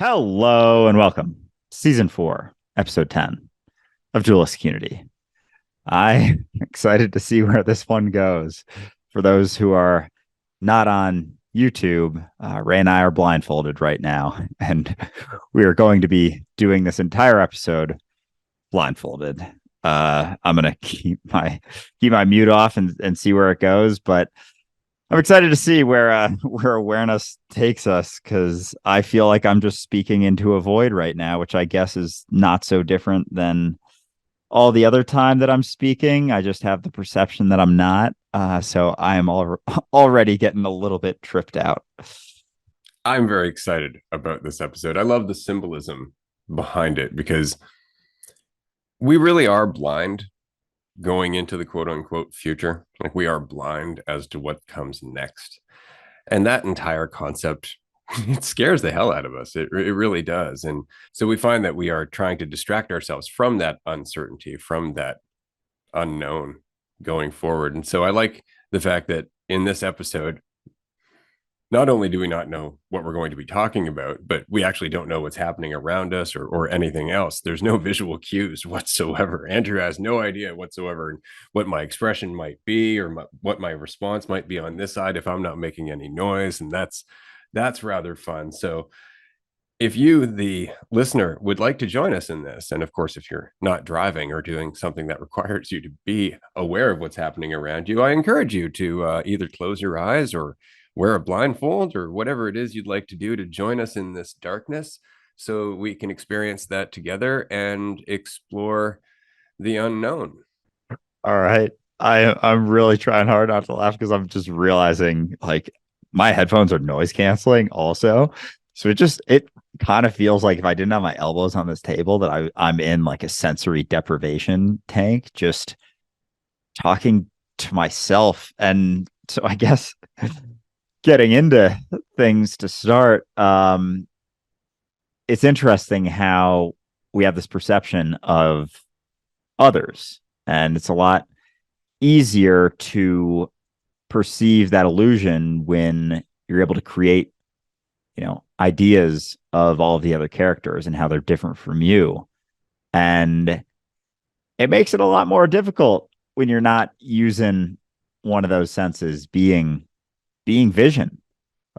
Hello and welcome. Season 4, Episode 10 of Dualistic Unity. I'm excited to see where this one goes. For those who are not on YouTube, Ray and I are blindfolded right now, and we are going to be doing this entire episode blindfolded. I'm gonna keep my mute off and see where it goes, but I'm excited to see where awareness takes us because I feel like I'm just speaking into a void right now, which I guess is not so different than all the other time that I'm speaking. I just have the perception that I'm not. So I am already getting a little bit tripped out. I'm very excited about this episode. I love the symbolism behind it because we really are blind going into the quote unquote future. Like we are blind as to what comes next. And that entire concept, it scares the hell out of us. It really does. And so we find that we are trying to distract ourselves from that uncertainty, from that unknown going forward. And so I like the fact that in this episode, not only do we not know what we're going to be talking about, but we actually don't know what's happening around us or anything else. There's no visual cues whatsoever. Andrew has no idea whatsoever what my expression might be or what my response might be on this side if I'm not making any noise. And that's rather fun. So if you, the listener, would like to join us in this, and of course, if you're not driving or doing something that requires you to be aware of what's happening around you, I encourage you to either close your eyes or wear a blindfold or whatever it is you'd like to do to join us in this darkness so we can experience that together and explore the unknown. All right. I'm really trying hard not to laugh because I'm just realizing like my headphones are noise canceling also. So it kind of feels like if I didn't have my elbows on this table that I'm in like a sensory deprivation tank, just talking to myself. And so I guess getting into things to start, it's interesting how we have this perception of others, and it's a lot easier to perceive that illusion when you're able to create, ideas of all of the other characters and how they're different from you. And it makes it a lot more difficult when you're not using one of those senses being vision.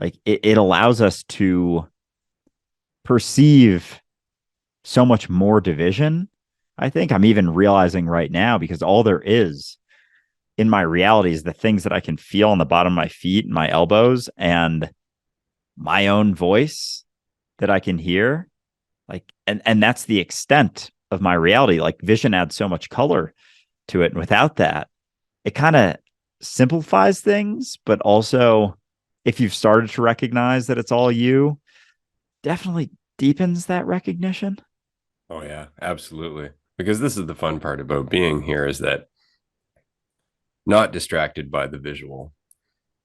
Like it allows us to perceive so much more division. I think I'm even realizing right now because all there is in my reality is the things that I can feel on the bottom of my feet and my elbows and my own voice that I can hear. Like, and that's the extent of my reality. Like vision adds so much color to it. And without that, it kind of simplifies things, but also if you've started to recognize that it's all you, definitely deepens that recognition. Oh, yeah, absolutely. Because this is the fun part about being here is that not distracted by the visual,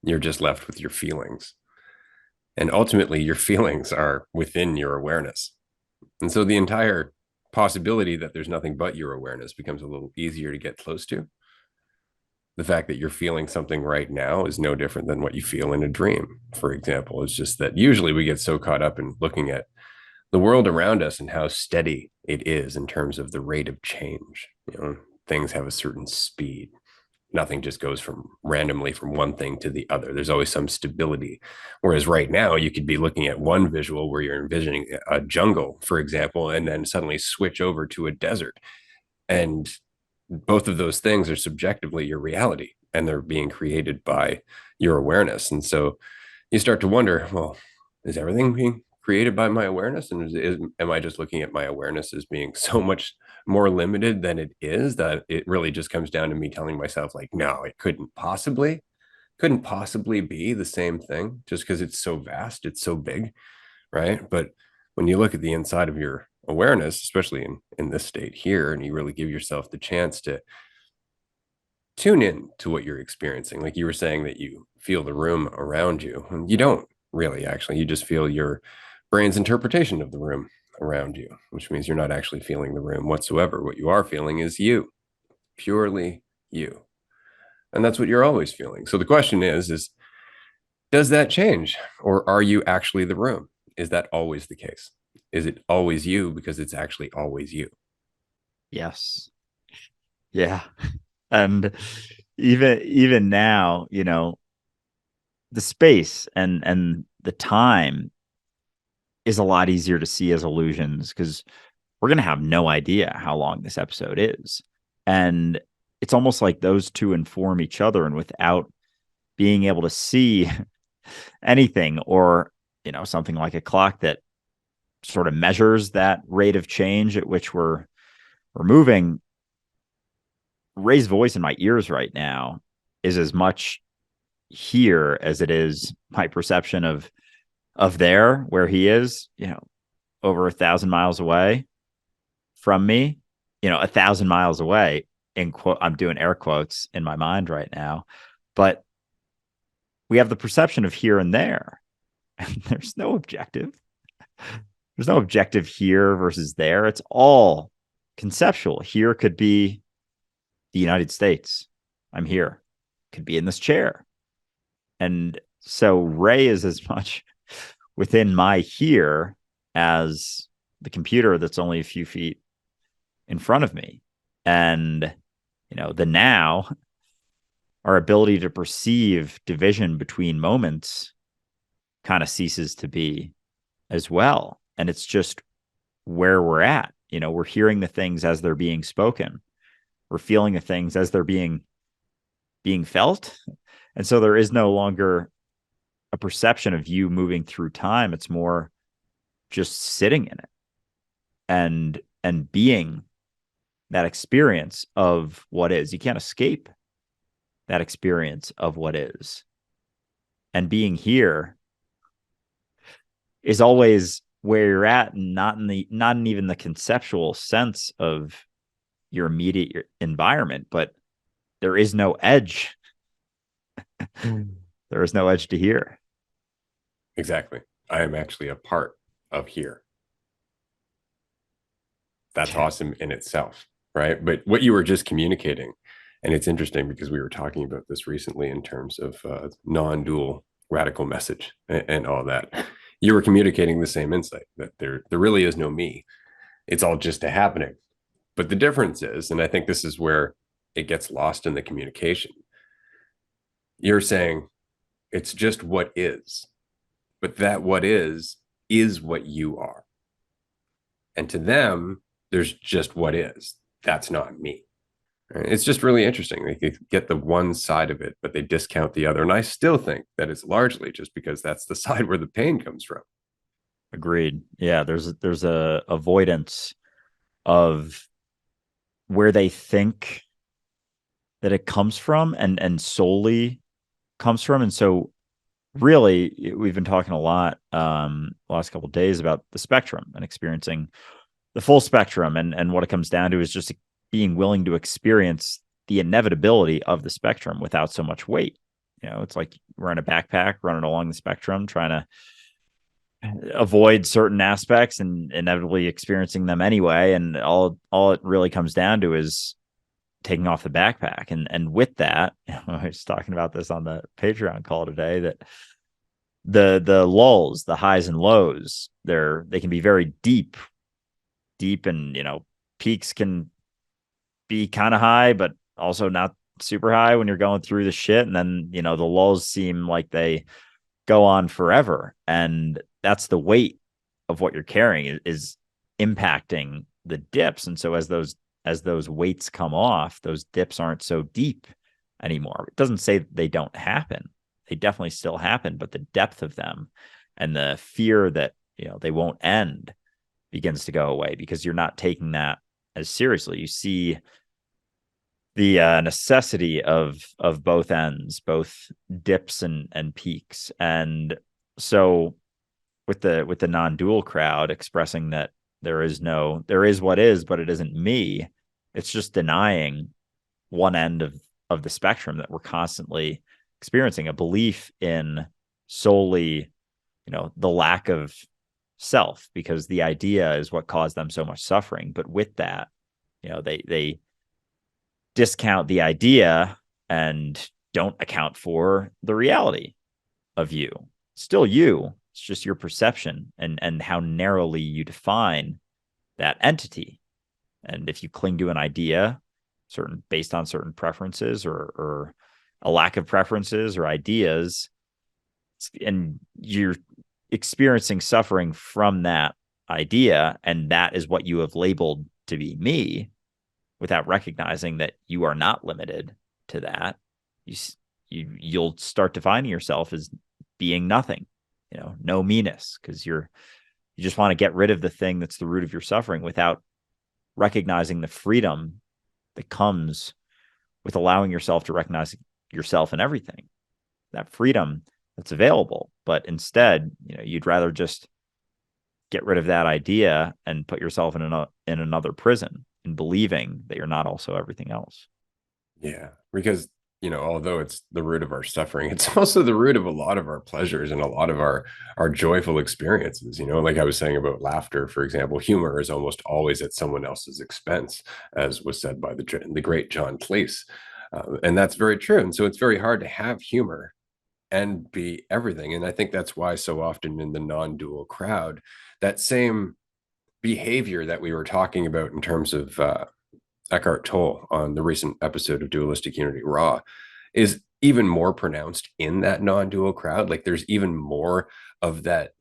you're just left with your feelings. And ultimately, your feelings are within your awareness. And so the entire possibility that there's nothing but your awareness becomes a little easier to get close to. The fact that you're feeling something right now is no different than what you feel in a dream, for example. It's just that usually we get so caught up in looking at the world around us and how steady it is in terms of the rate of change. Things have a certain speed. Nothing just goes from randomly from one thing to the other. There's always some stability. Whereas right now, you could be looking at one visual where you're envisioning a jungle, for example, and then suddenly switch over to a desert. And both of those things are subjectively your reality and they're being created by your awareness. And so you start to wonder, well, is everything being created by my awareness? And am I just looking at my awareness as being so much more limited than it is that it really just comes down to me telling myself like, no, it couldn't possibly be the same thing just because it's so vast, it's so big, right? But when you look at the inside of your awareness, especially in this state here, and you really give yourself the chance to tune in to what you're experiencing, like you were saying that you feel the room around you, and you don't really actually, you just feel your brain's interpretation of the room around you, which means you're not actually feeling the room whatsoever. What you are feeling is you, purely you. And that's what you're always feeling. So the question is does that change? Or are you actually the room? Is that always the case? Is it always you because it's actually always you? Yes. Yeah. And even now, the space and the time is a lot easier to see as illusions because we're going to have no idea how long this episode is. And it's almost like those two inform each other. And without being able to see anything or, something like a clock that sort of measures that rate of change at which we're moving, Ray's voice in my ears right now is as much here as it is my perception of there where he is, over 1,000 miles away from me, 1,000 miles away. In quote, I'm doing air quotes in my mind right now, but we have the perception of here and there, and there's no objective. There's no objective here versus there. It's all conceptual. Here could be the United States. I'm here. Could be in this chair. And so Ray is as much within my here as the computer that's only a few feet in front of me. And, the now, our ability to perceive division between moments kind of ceases to be as well. And it's just where we're at. We're hearing the things as they're being spoken. We're feeling the things as they're being felt. And so there is no longer a perception of you moving through time. It's more just sitting in it and being that experience of what is. You can't escape that experience of what is. And being here is always where you're at, and not in even the conceptual sense of your immediate environment, but there is no edge. There is no edge to here. Exactly. I am actually a part of here. That's awesome in itself, right? But what you were just communicating, and it's interesting because we were talking about this recently in terms of non-dual radical message and all that. You were communicating the same insight that there really is no me. It's all just a happening. But the difference is, and I think this is where it gets lost in the communication. You're saying it's just what is, but that what is what you are. And to them, there's just what is. That's not me. It's just really interesting. They get the one side of it, but they discount the other. And I still think that it's largely just because that's the side where the pain comes from. Agreed. Yeah, there's a avoidance of where they think that it comes from and solely comes from. And so really we've been talking a lot the last couple of days about the spectrum and experiencing the full spectrum, and what it comes down to is just being willing to experience the inevitability of the spectrum without so much weight. It's like we're in a backpack running along the spectrum trying to avoid certain aspects and inevitably experiencing them anyway, and all it really comes down to is taking off the backpack. And with that, I was talking about this on the Patreon call today, that the lulls, the highs and lows, they can be very deep, and peaks can be kind of high, but also not super high when you're going through the shit. And then the lulls seem like they go on forever, and that's the weight of what you're carrying is impacting the dips. And so as those weights come off, those dips aren't so deep anymore. It doesn't say they don't happen. They definitely still happen, but the depth of them and the fear that they won't end begins to go away because you're not taking that as seriously. You see the necessity of both ends, both dips and peaks. And so with the non-dual crowd expressing that there is what is, but it isn't me, it's just denying one end of the spectrum that we're constantly experiencing, a belief in solely the lack of self, because the idea is what caused them so much suffering. But with that, they discount the idea and don't account for the reality of you. Still It's just your perception and how narrowly you define that entity. And if you cling to an idea based on certain preferences or a lack of preferences or ideas, and you're experiencing suffering from that idea, and that is what you have labeled to be me, without recognizing that you are not limited to that, you'll start defining yourself as being nothing, no meanness, because you just want to get rid of the thing that's the root of your suffering, without recognizing the freedom that comes with allowing yourself to recognize yourself in everything, that freedom that's available. But instead, you'd rather just get rid of that idea and put yourself in another prison, in believing that you're not also everything else. Yeah, because although it's the root of our suffering, it's also the root of a lot of our pleasures and a lot of our joyful experiences. Like I was saying about laughter, for example, humor is almost always at someone else's expense, as was said by the great John Cleese, and that's very true. And so it's very hard to have humor and be everything. And I think that's why so often in the non-dual crowd, that same behavior that we were talking about in terms of Eckhart Tolle on the recent episode of Dualistic Unity Raw is even more pronounced in that non-dual crowd. Like there's even more of that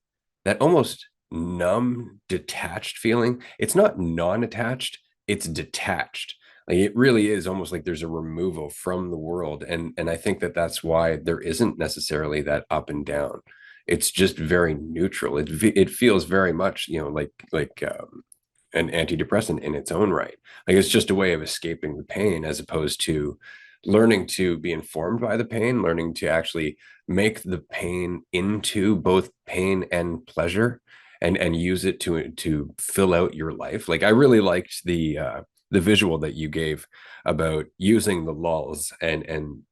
almost numb, detached feeling. It's not non-attached, it's detached. Like it really is almost like there's a removal from the world. And I think that that's why there isn't necessarily that up and down. It's just very neutral. It feels very much, like an antidepressant in its own right. Like it's just a way of escaping the pain, as opposed to learning to be informed by the pain, learning to actually make the pain into both pain and pleasure, and use it to fill out your life. Like I really liked the visual that you gave about using the lulls and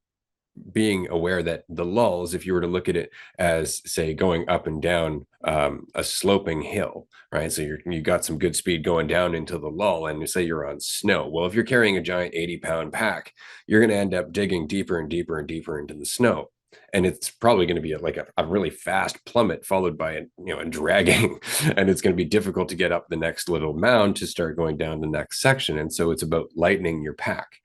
being aware that the lulls, if you were to look at it as, say, going up and down a sloping hill, right? So you got some good speed going down into the lull, and you say you're on snow. Well, if you're carrying a giant 80-pound pack, you're going to end up digging deeper and deeper and deeper into the snow. And it's probably going to be a really fast plummet, followed by a dragging, and it's going to be difficult to get up the next little mound to start going down the next section. And so it's about lightening your pack,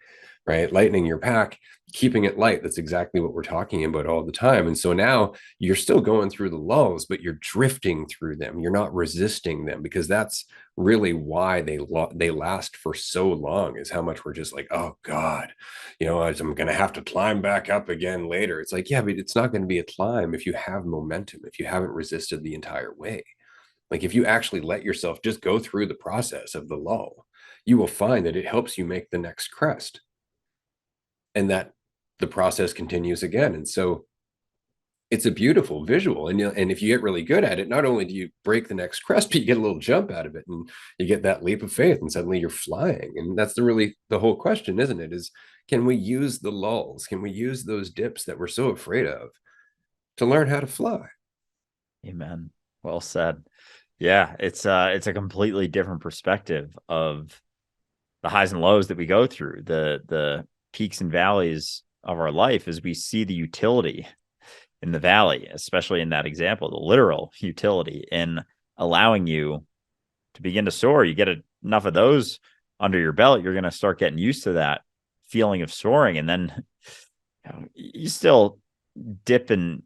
right? Lightening your pack, keeping it light. That's exactly what we're talking about all the time. And so now you're still going through the lulls, but you're drifting through them. You're not resisting them, because that's really why they last for so long, is how much we're just like, oh God, I'm going to have to climb back up again later. It's like, yeah, but it's not going to be a climb if you have momentum, if you haven't resisted the entire way. Like if you actually let yourself just go through the process of the lull, you will find that it helps you make the next crest, and that the process continues again. And so it's a beautiful visual. And if you get really good at it, not only do you break the next crest, but you get a little jump out of it, and you get that leap of faith, and suddenly you're flying. And that's the whole question, isn't it? Is, can we use the lulls? Can we use those dips that we're so afraid of to learn how to fly? Amen. Well said. Yeah, it's a completely different perspective of the highs and lows that we go through, the peaks and valleys of our life, as we see the utility in the valley, especially in that example, the literal utility in allowing you to begin to soar. You get enough of those under your belt, you're going to start getting used to that feeling of soaring. And then you still dip and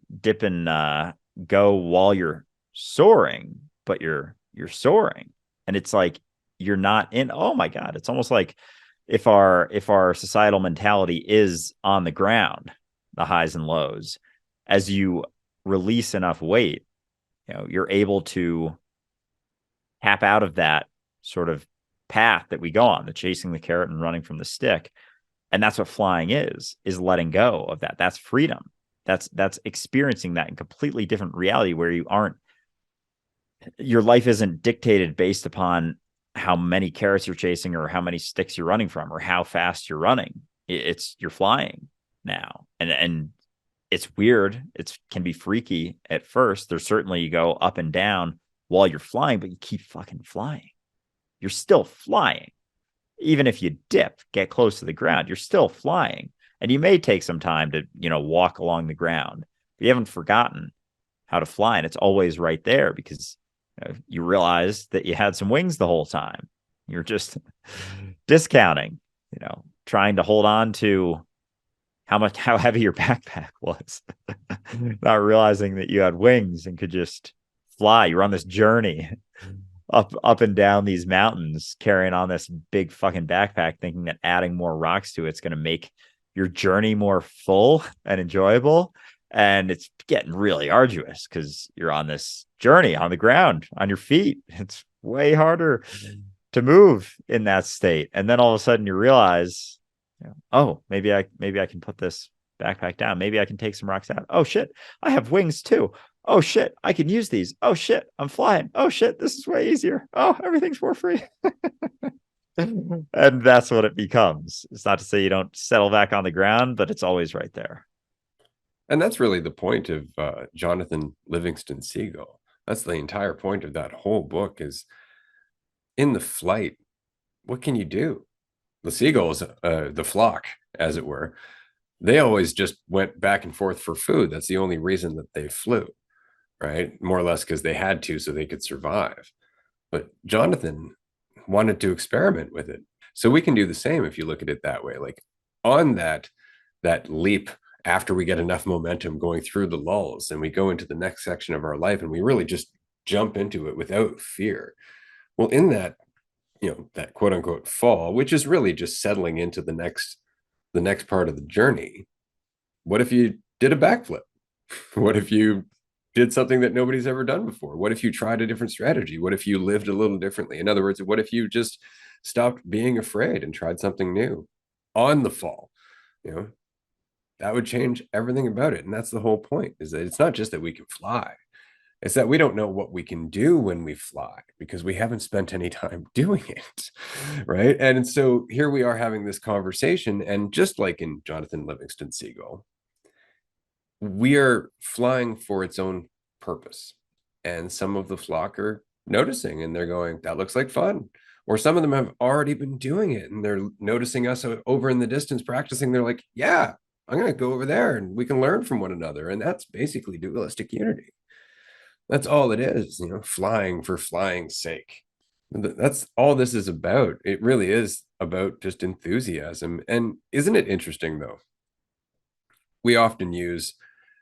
go while you're soaring, but you're soaring. And it's like, you're not in, oh my God, it's almost like if our societal mentality is on the ground, the highs and lows, as you release enough weight, you're able to tap out of that sort of path that we go on, the chasing the carrot and running from the stick. And that's what flying is letting go of that. That's freedom. That's experiencing that in completely different reality, where your life isn't dictated based upon how many carrots you're chasing or how many sticks you're running from or how fast you're running. You're flying now. And it's weird. It can be freaky at first. There's certainly, you go up and down while you're flying, but you keep fucking flying. You're still flying. Even if you dip, get close to the ground, you're still flying. And you may take some time to, walk along the ground. But you haven't forgotten how to fly, and it's always right there because you realized that you had some wings the whole time. You're just discounting, trying to hold on to how heavy your backpack was, not realizing that you had wings and could just fly. You're on this journey up and down these mountains, carrying on this big fucking backpack, thinking that adding more rocks to it's going to make your journey more full and enjoyable. And it's getting really arduous because you're on this journey on the ground, on your feet. It's way harder to move in that state. And then all of a sudden you realize, oh, maybe I can put this backpack down. Maybe I can take some rocks out. Oh shit, I have wings too. Oh shit, I can use these. Oh shit, I'm flying. Oh shit, this is way easier. Oh, everything's more free. And that's what it becomes. It's not to say you don't settle back on the ground, but it's always right there. And that's really the point of Jonathan Livingston Seagull. That's the entire point of that whole book is in the flight, what can you do? The seagulls, the flock, as it were, they always just went back and forth for food. That's the only reason that they flew, right? More or less because they had to so they could survive. But Jonathan wanted to experiment with it. So we can do the same if you look at it that way. Like on that leap after we get enough momentum going through the lulls and we go into the next section of our life and we really just jump into it without fear. Well, in that, that quote unquote fall, which is really just settling into the next part of the journey. What if you did a backflip? What if you did something that nobody's ever done before? What if you tried a different strategy? What if you lived a little differently? In other words, what if you just stopped being afraid and tried something new on the fall? That would change everything about it. And that's the whole point, is that it's not just that we can fly. It's that we don't know what we can do when we fly because we haven't spent any time doing it. Right. And so here we are having this conversation. And just like in Jonathan Livingston Seagull, we are flying for its own purpose. And some of the flock are noticing and they're going, that looks like fun. Or some of them have already been doing it and they're noticing us over in the distance practicing. They're like, yeah, I'm going to go over there and we can learn from one another. And that's basically dualistic unity. That's all it is, flying for flying's sake. That's all this is about. It really is about just enthusiasm. And isn't it interesting, though? We often use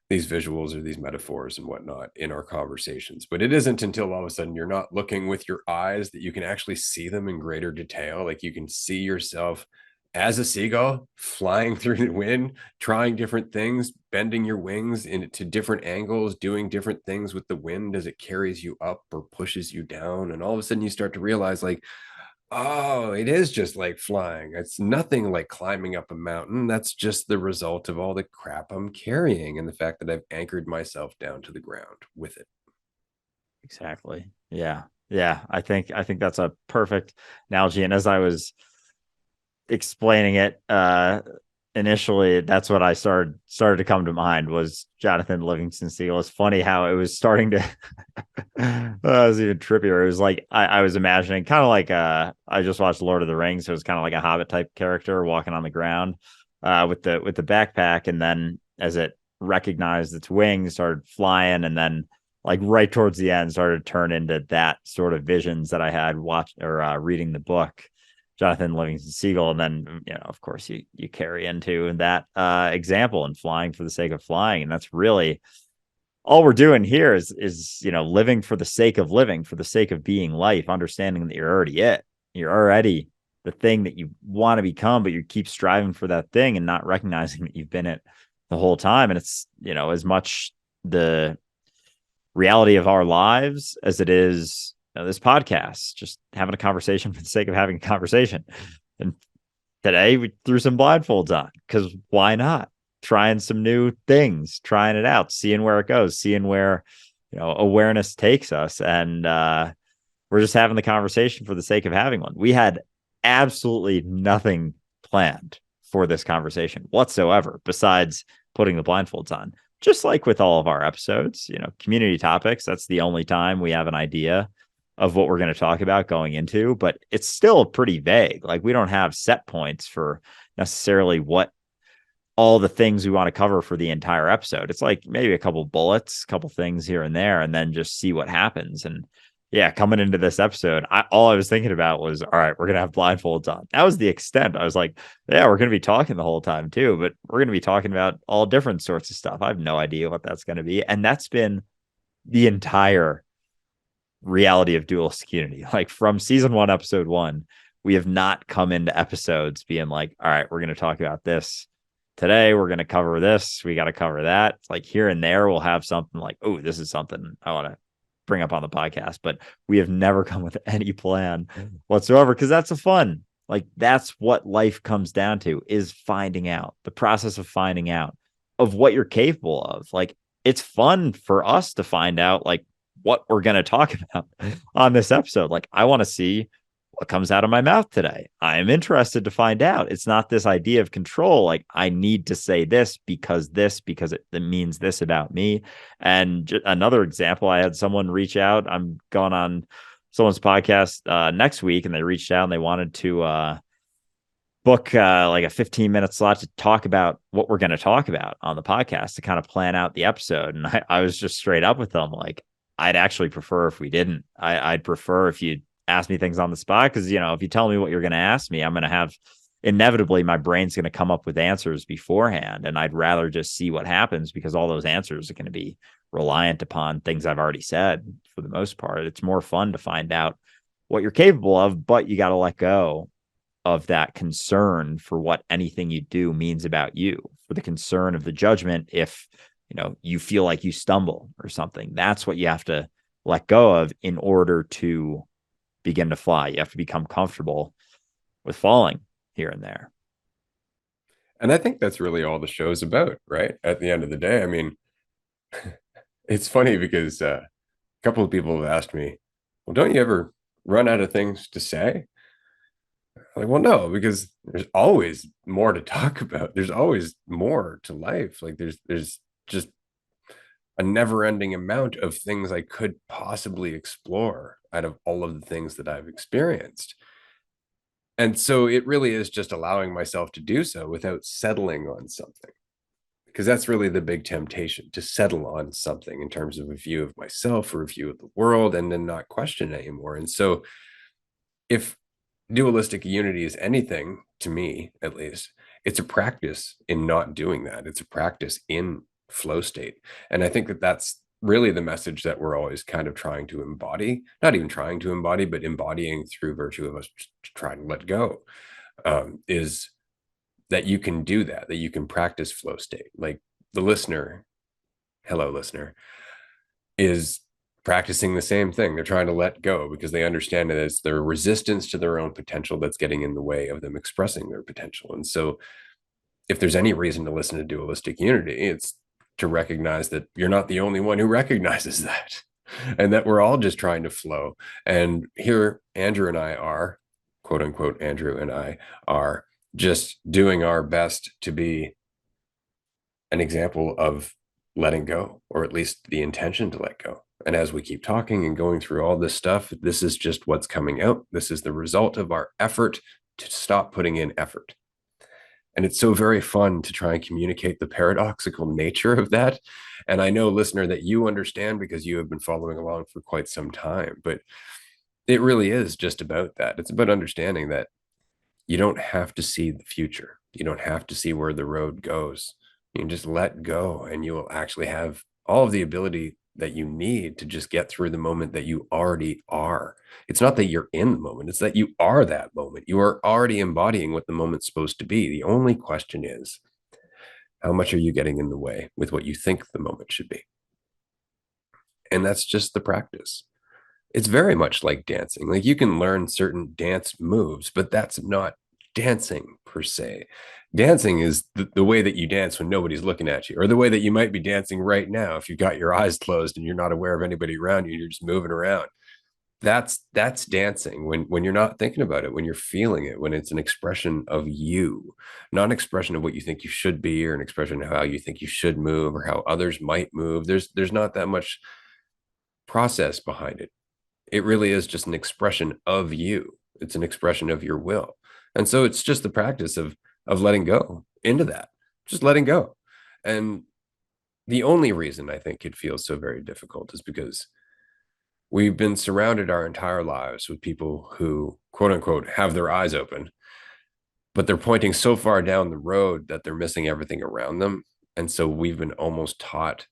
these visuals or these metaphors and whatnot in our conversations, but it isn't until all of a sudden you're not looking with your eyes that you can actually see them in greater detail. Like you can see yourself as a seagull flying through the wind, trying different things, bending your wings into different angles, doing different things with the wind as it carries you up or pushes you down. And all of a sudden you start to realize like, oh, it is just like flying. It's nothing like climbing up a mountain. That's just the result of all the crap I'm carrying and the fact that I've anchored myself down to the ground with it. Exactly. Yeah. Yeah. I think that's a perfect analogy. And as I was explaining it initially, that's what I started to come to mind was Jonathan Livingston Seagull. It's funny how it was starting to it was even trippier. It was like I was imagining kind of like I just watched Lord of the Rings, so it was kind of like a Hobbit type character walking on the ground with the backpack, and then as it recognized its wings, started flying, and then like right towards the end started to turn into that sort of visions that I had watched or reading the book Jonathan Livingston Seagull. And then, of course, you carry into that example and flying for the sake of flying. And that's really all we're doing here is living for the sake of living, for the sake of being life, understanding that you're already it. You're already the thing that you want to become, but you keep striving for that thing and not recognizing that you've been it the whole time. And it's, as much the reality of our lives as it is this podcast, just having a conversation for the sake of having a conversation. And today we threw some blindfolds on because why not? Trying some new things, trying it out, seeing where it goes, seeing where awareness takes us. And we're just having the conversation for the sake of having one. We had absolutely nothing planned for this conversation whatsoever besides putting the blindfolds on. Just like with all of our episodes, community topics, that's the only time we have an idea of what we're going to talk about going into, but it's still pretty vague. Like we don't have set points for necessarily what all the things we want to cover for the entire episode. It's like maybe a couple bullets, a couple things here and there, and then just see what happens. And yeah, coming into this episode, all I was thinking about was, all right, we're gonna have blindfolds on. That was the extent. I was like, yeah, we're gonna be talking the whole time too, but we're gonna be talking about all different sorts of stuff. I have no idea what that's gonna be, and that's been the entire reality of Dualistic Unity. Like from season one, episode one, we have not come into episodes being like, all right, we're gonna talk about this today, we're going to cover this, we got to cover that. It's like here and there we'll have something like, oh, this is something I want to bring up on the podcast, but we have never come with any plan whatsoever, because that's a fun, like that's what life comes down to, is finding out, the process of finding out of what you're capable of. Like it's fun for us to find out like what we're going to talk about on this episode. Like I want to see what comes out of my mouth today. I am interested to find out. It's not this idea of control. Like I need to say this, because it means this about me. And another example, I had someone reach out. I'm going on someone's podcast next week, and they reached out and they wanted to book like a 15-minute slot to talk about what we're going to talk about on the podcast, to kind of plan out the episode. And I was just straight up with them. Like, I'd actually prefer if we didn't. I'd prefer if you ask me things on the spot, because if you tell me what you're going to ask me, I'm going to have, inevitably my brain's going to come up with answers beforehand, and I'd rather just see what happens, because all those answers are going to be reliant upon things I've already said for the most part. It's more fun to find out what you're capable of, but you got to let go of that concern for what anything you do means about you, for the concern of the judgment if you feel like you stumble or something. That's what you have to let go of in order to begin to fly. You have to become comfortable with falling here and there. And I think that's really all the show's about, right? At the end of the day, I mean, it's funny because a couple of people have asked me, well, don't you ever run out of things to say? I'm like, well, no, because there's always more to talk about. There's always more to life. Like there's just a never-ending amount of things I could possibly explore out of all of the things that I've experienced. And so it really is just allowing myself to do so without settling on something, because that's really the big temptation, to settle on something in terms of a view of myself or a view of the world, and then not question anymore. And so if dualistic unity is anything, to me at least, it's a practice in not doing that. It's a practice in flow state. And I think that that's really the message that we're always kind of trying to embody, not even trying to embody, but embodying through virtue of us trying to let go, is that you can do that you can practice flow state. Like the listener, hello listener, is practicing the same thing. They're trying to let go because they understand that it's their resistance to their own potential that's getting in the way of them expressing their potential. And so if there's any reason to listen to dualistic unity, it's to recognize that you're not the only one who recognizes that, and that we're all just trying to flow. And here, Andrew and I are, quote unquote, Andrew and I are just doing our best to be an example of letting go, or at least the intention to let go. And as we keep talking and going through all this stuff, this is just what's coming out. This is the result of our effort to stop putting in effort. And it's so very fun to try and communicate the paradoxical nature of that. And I know, listener, that you understand because you have been following along for quite some time. But it really is just about that. It's about understanding that you don't have to see the future. You don't have to see where the road goes. You can just let go, and you will actually have all of the ability that you need to just get through the moment that you already are. It's not that you're in the moment, it's that you are that moment. You are already embodying what the moment's supposed to be. The only question is, how much are you getting in the way with what you think the moment should be? And that's just the practice. It's very much like dancing. Like you can learn certain dance moves, but that's not dancing per se. Dancing is the way that you dance when nobody's looking at you, or the way that you might be dancing right now if you've got your eyes closed and you're not aware of anybody around you, you're just moving around. That's dancing when you're not thinking about it, when you're feeling it, when it's an expression of you, not an expression of what you think you should be, or an expression of how you think you should move or how others might move. There's not that much process behind it. It really is just an expression of you. It's an expression of your will. And so it's just the practice of letting go into that. just letting go. And the only reason I think it feels so very difficult is because we've been surrounded our entire lives with people who, quote unquote, have their eyes open, but they're pointing so far down the road that they're missing everything around them. And so we've been almost taught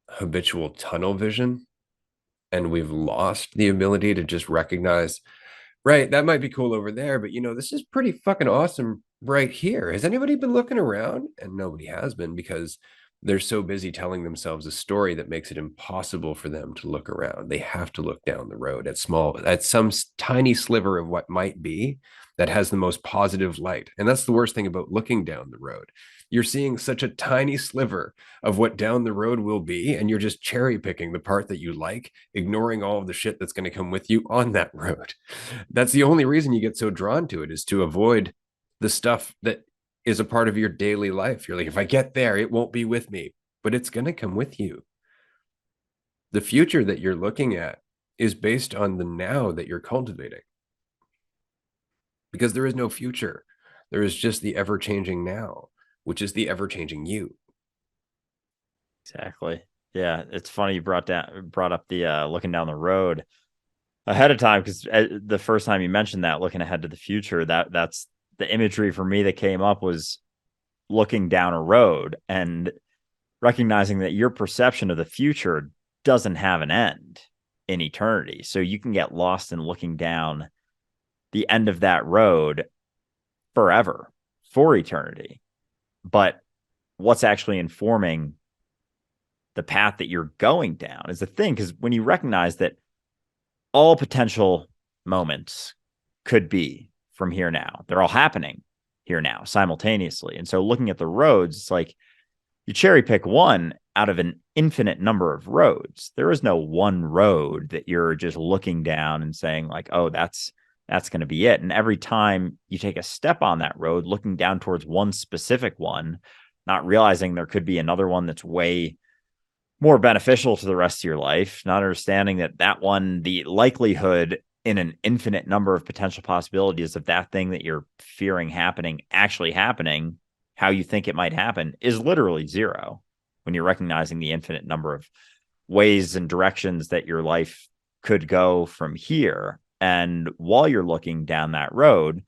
habitual tunnel vision, and we've lost the ability to just recognize, right, that might be cool over there, but this is pretty fucking awesome right here. Has anybody been looking around? And nobody has been, because they're so busy telling themselves a story that makes it impossible for them to look around. They have to look down the road at some tiny sliver of what might be that has the most positive light. And that's the worst thing about looking down the road. You're seeing such a tiny sliver of what down the road will be, and you're just cherry picking the part that you like, ignoring all of the shit that's going to come with you on that road. That's the only reason you get so drawn to it, is to avoid the stuff that is a part of your daily life. You're like, if I get there, it won't be with me, but it's going to come with you. The future that you're looking at is based on the now that you're cultivating, because there is no future. There is just the ever changing now, which is the ever changing you. Exactly. Yeah, it's funny you brought up the looking down the road ahead of time, because the first time you mentioned that, looking ahead to the future, that's the imagery for me that came up, was looking down a road and recognizing that your perception of the future doesn't have an end in eternity. So you can get lost in looking down the end of that road forever, for eternity. But what's actually informing the path that you're going down is the thing. Because when you recognize that all potential moments could be from here now, they're all happening here now simultaneously. And so looking at the roads, it's like you cherry pick one out of an infinite number of roads. There is no one road that you're just looking down and saying like, oh, that's going to be it. And every time you take a step on that road, looking down towards one specific one, not realizing there could be another one that's way more beneficial to the rest of your life, not understanding that one, the likelihood in an infinite number of potential possibilities of that thing that you're fearing happening actually happening how you think it might happen, is literally zero, when you're recognizing the infinite number of ways and directions that your life could go from here. And while you're looking down that road,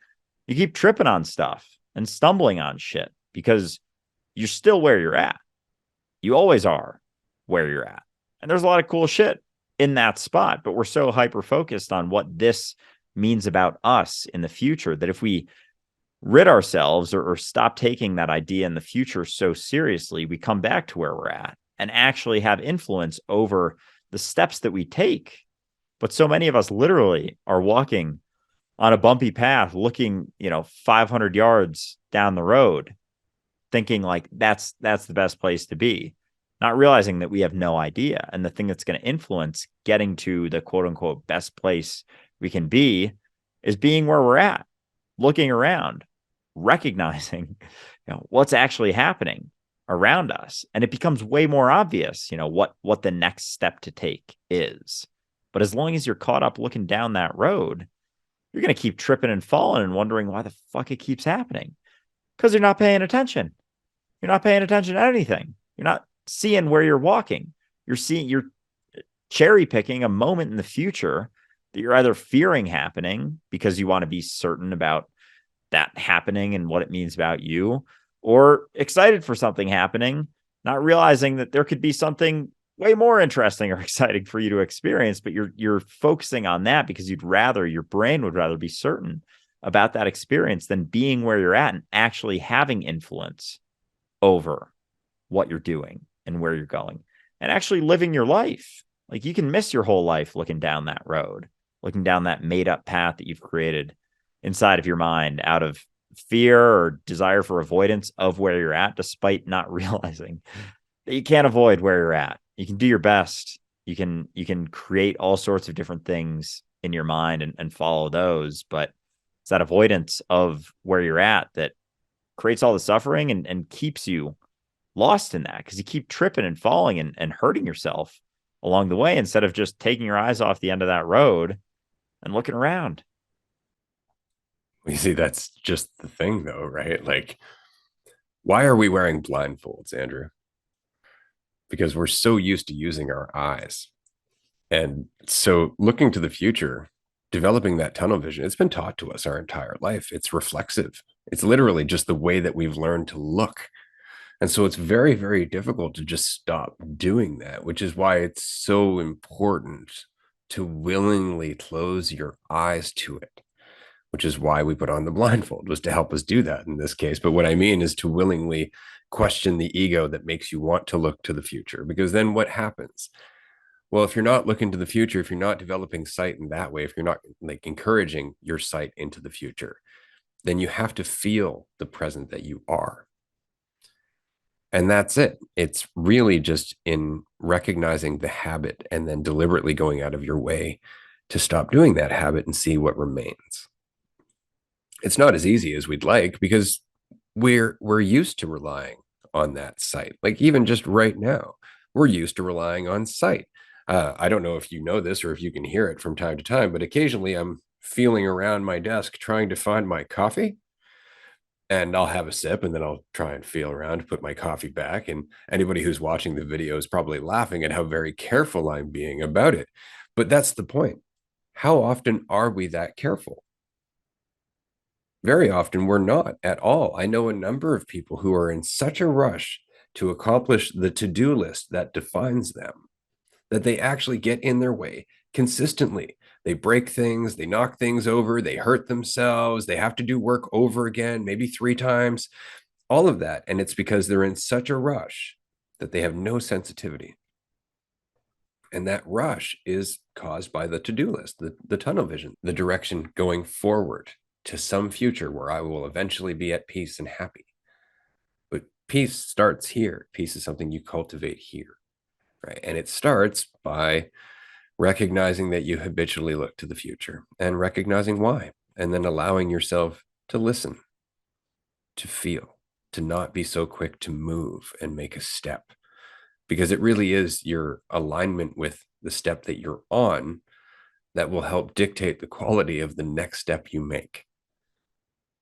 you keep tripping on stuff and stumbling on shit, because you're still where you're at. You always are where you're at. And there's a lot of cool shit in that spot, but we're so hyper focused on what this means about us in the future that if we rid ourselves or stop taking that idea in the future so seriously, we come back to where we're at and actually have influence over the steps that we take. But so many of us literally are walking on a bumpy path, looking, 500 yards down the road, thinking like that's the best place to be, not realizing that we have no idea. And the thing that's going to influence getting to the quote unquote best place we can be is being where we're at, looking around, recognizing, what's actually happening around us. And it becomes way more obvious, what the next step to take is. But as long as you're caught up looking down that road, you're going to keep tripping and falling and wondering why the fuck it keeps happening. Because you're not paying attention. You're not paying attention to anything. You're not seeing where you're walking. You're cherry picking a moment in the future that you're either fearing happening because you want to be certain about that happening and what it means about you, or excited for something happening, not realizing that there could be something way more interesting or exciting for you to experience, but you're focusing on that because your brain would rather be certain about that experience than being where you're at and actually having influence over what you're doing and where you're going and actually living your life. Like, you can miss your whole life looking down that road, looking down that made up path that you've created inside of your mind out of fear or desire for avoidance of where you're at, despite not realizing that you can't avoid where you're at. You can do your best. You can create all sorts of different things in your mind and follow those, but it's that avoidance of where you're at that creates all the suffering and keeps you lost in that, because you keep tripping and falling and hurting yourself along the way instead of just taking your eyes off the end of that road and looking around. You see, that's just the thing, though, right? Like, Why are we wearing blindfolds, Andrew? Because we're so used to using our eyes. And so looking to the future, developing that tunnel vision, it's been taught to us our entire life. It's reflexive. It's literally just the way that we've learned to look. And so it's very, very difficult to just stop doing that, which is why it's so important to willingly close your eyes to it, which is why we put on the blindfold, was to help us do that in this case. But what I mean is to willingly question the ego that makes you want to look to the future, because then what happens? Well, if you're not looking to the future, if you're not developing sight in that way, if you're not like encouraging your sight into the future, then you have to feel the present that you are. And that's it. It's really just in recognizing the habit and then deliberately going out of your way to stop doing that habit and see what remains. It's not as easy as we'd like because we're used to relying on that sight. Like even just right now, we're used to relying on sight. I don't know if you know this or if you can hear it from time to time, but occasionally I'm feeling around my desk trying to find my coffee, and I'll have a sip and then I'll try and feel around, put my coffee back. And anybody who's watching the video is probably laughing at how very careful I'm being about it. But that's the point. How often are we that careful? Very often we're not at all. I know a number of people who are in such a rush to accomplish the to-do list that defines them that they actually get in their way consistently. They break things, they knock things over, they hurt themselves, they have to do work over again, maybe 3 times, all of that. And it's because they're in such a rush that they have no sensitivity. And that rush is caused by the to-do list, the tunnel vision, the direction going forward to some future where I will eventually be at peace and happy. But peace starts here. Peace is something you cultivate here, right? And it starts by recognizing that you habitually look to the future and recognizing why, and then allowing yourself to listen, to feel, to not be so quick to move and make a step, because it really is your alignment with the step that you're on that will help dictate the quality of the next step you make.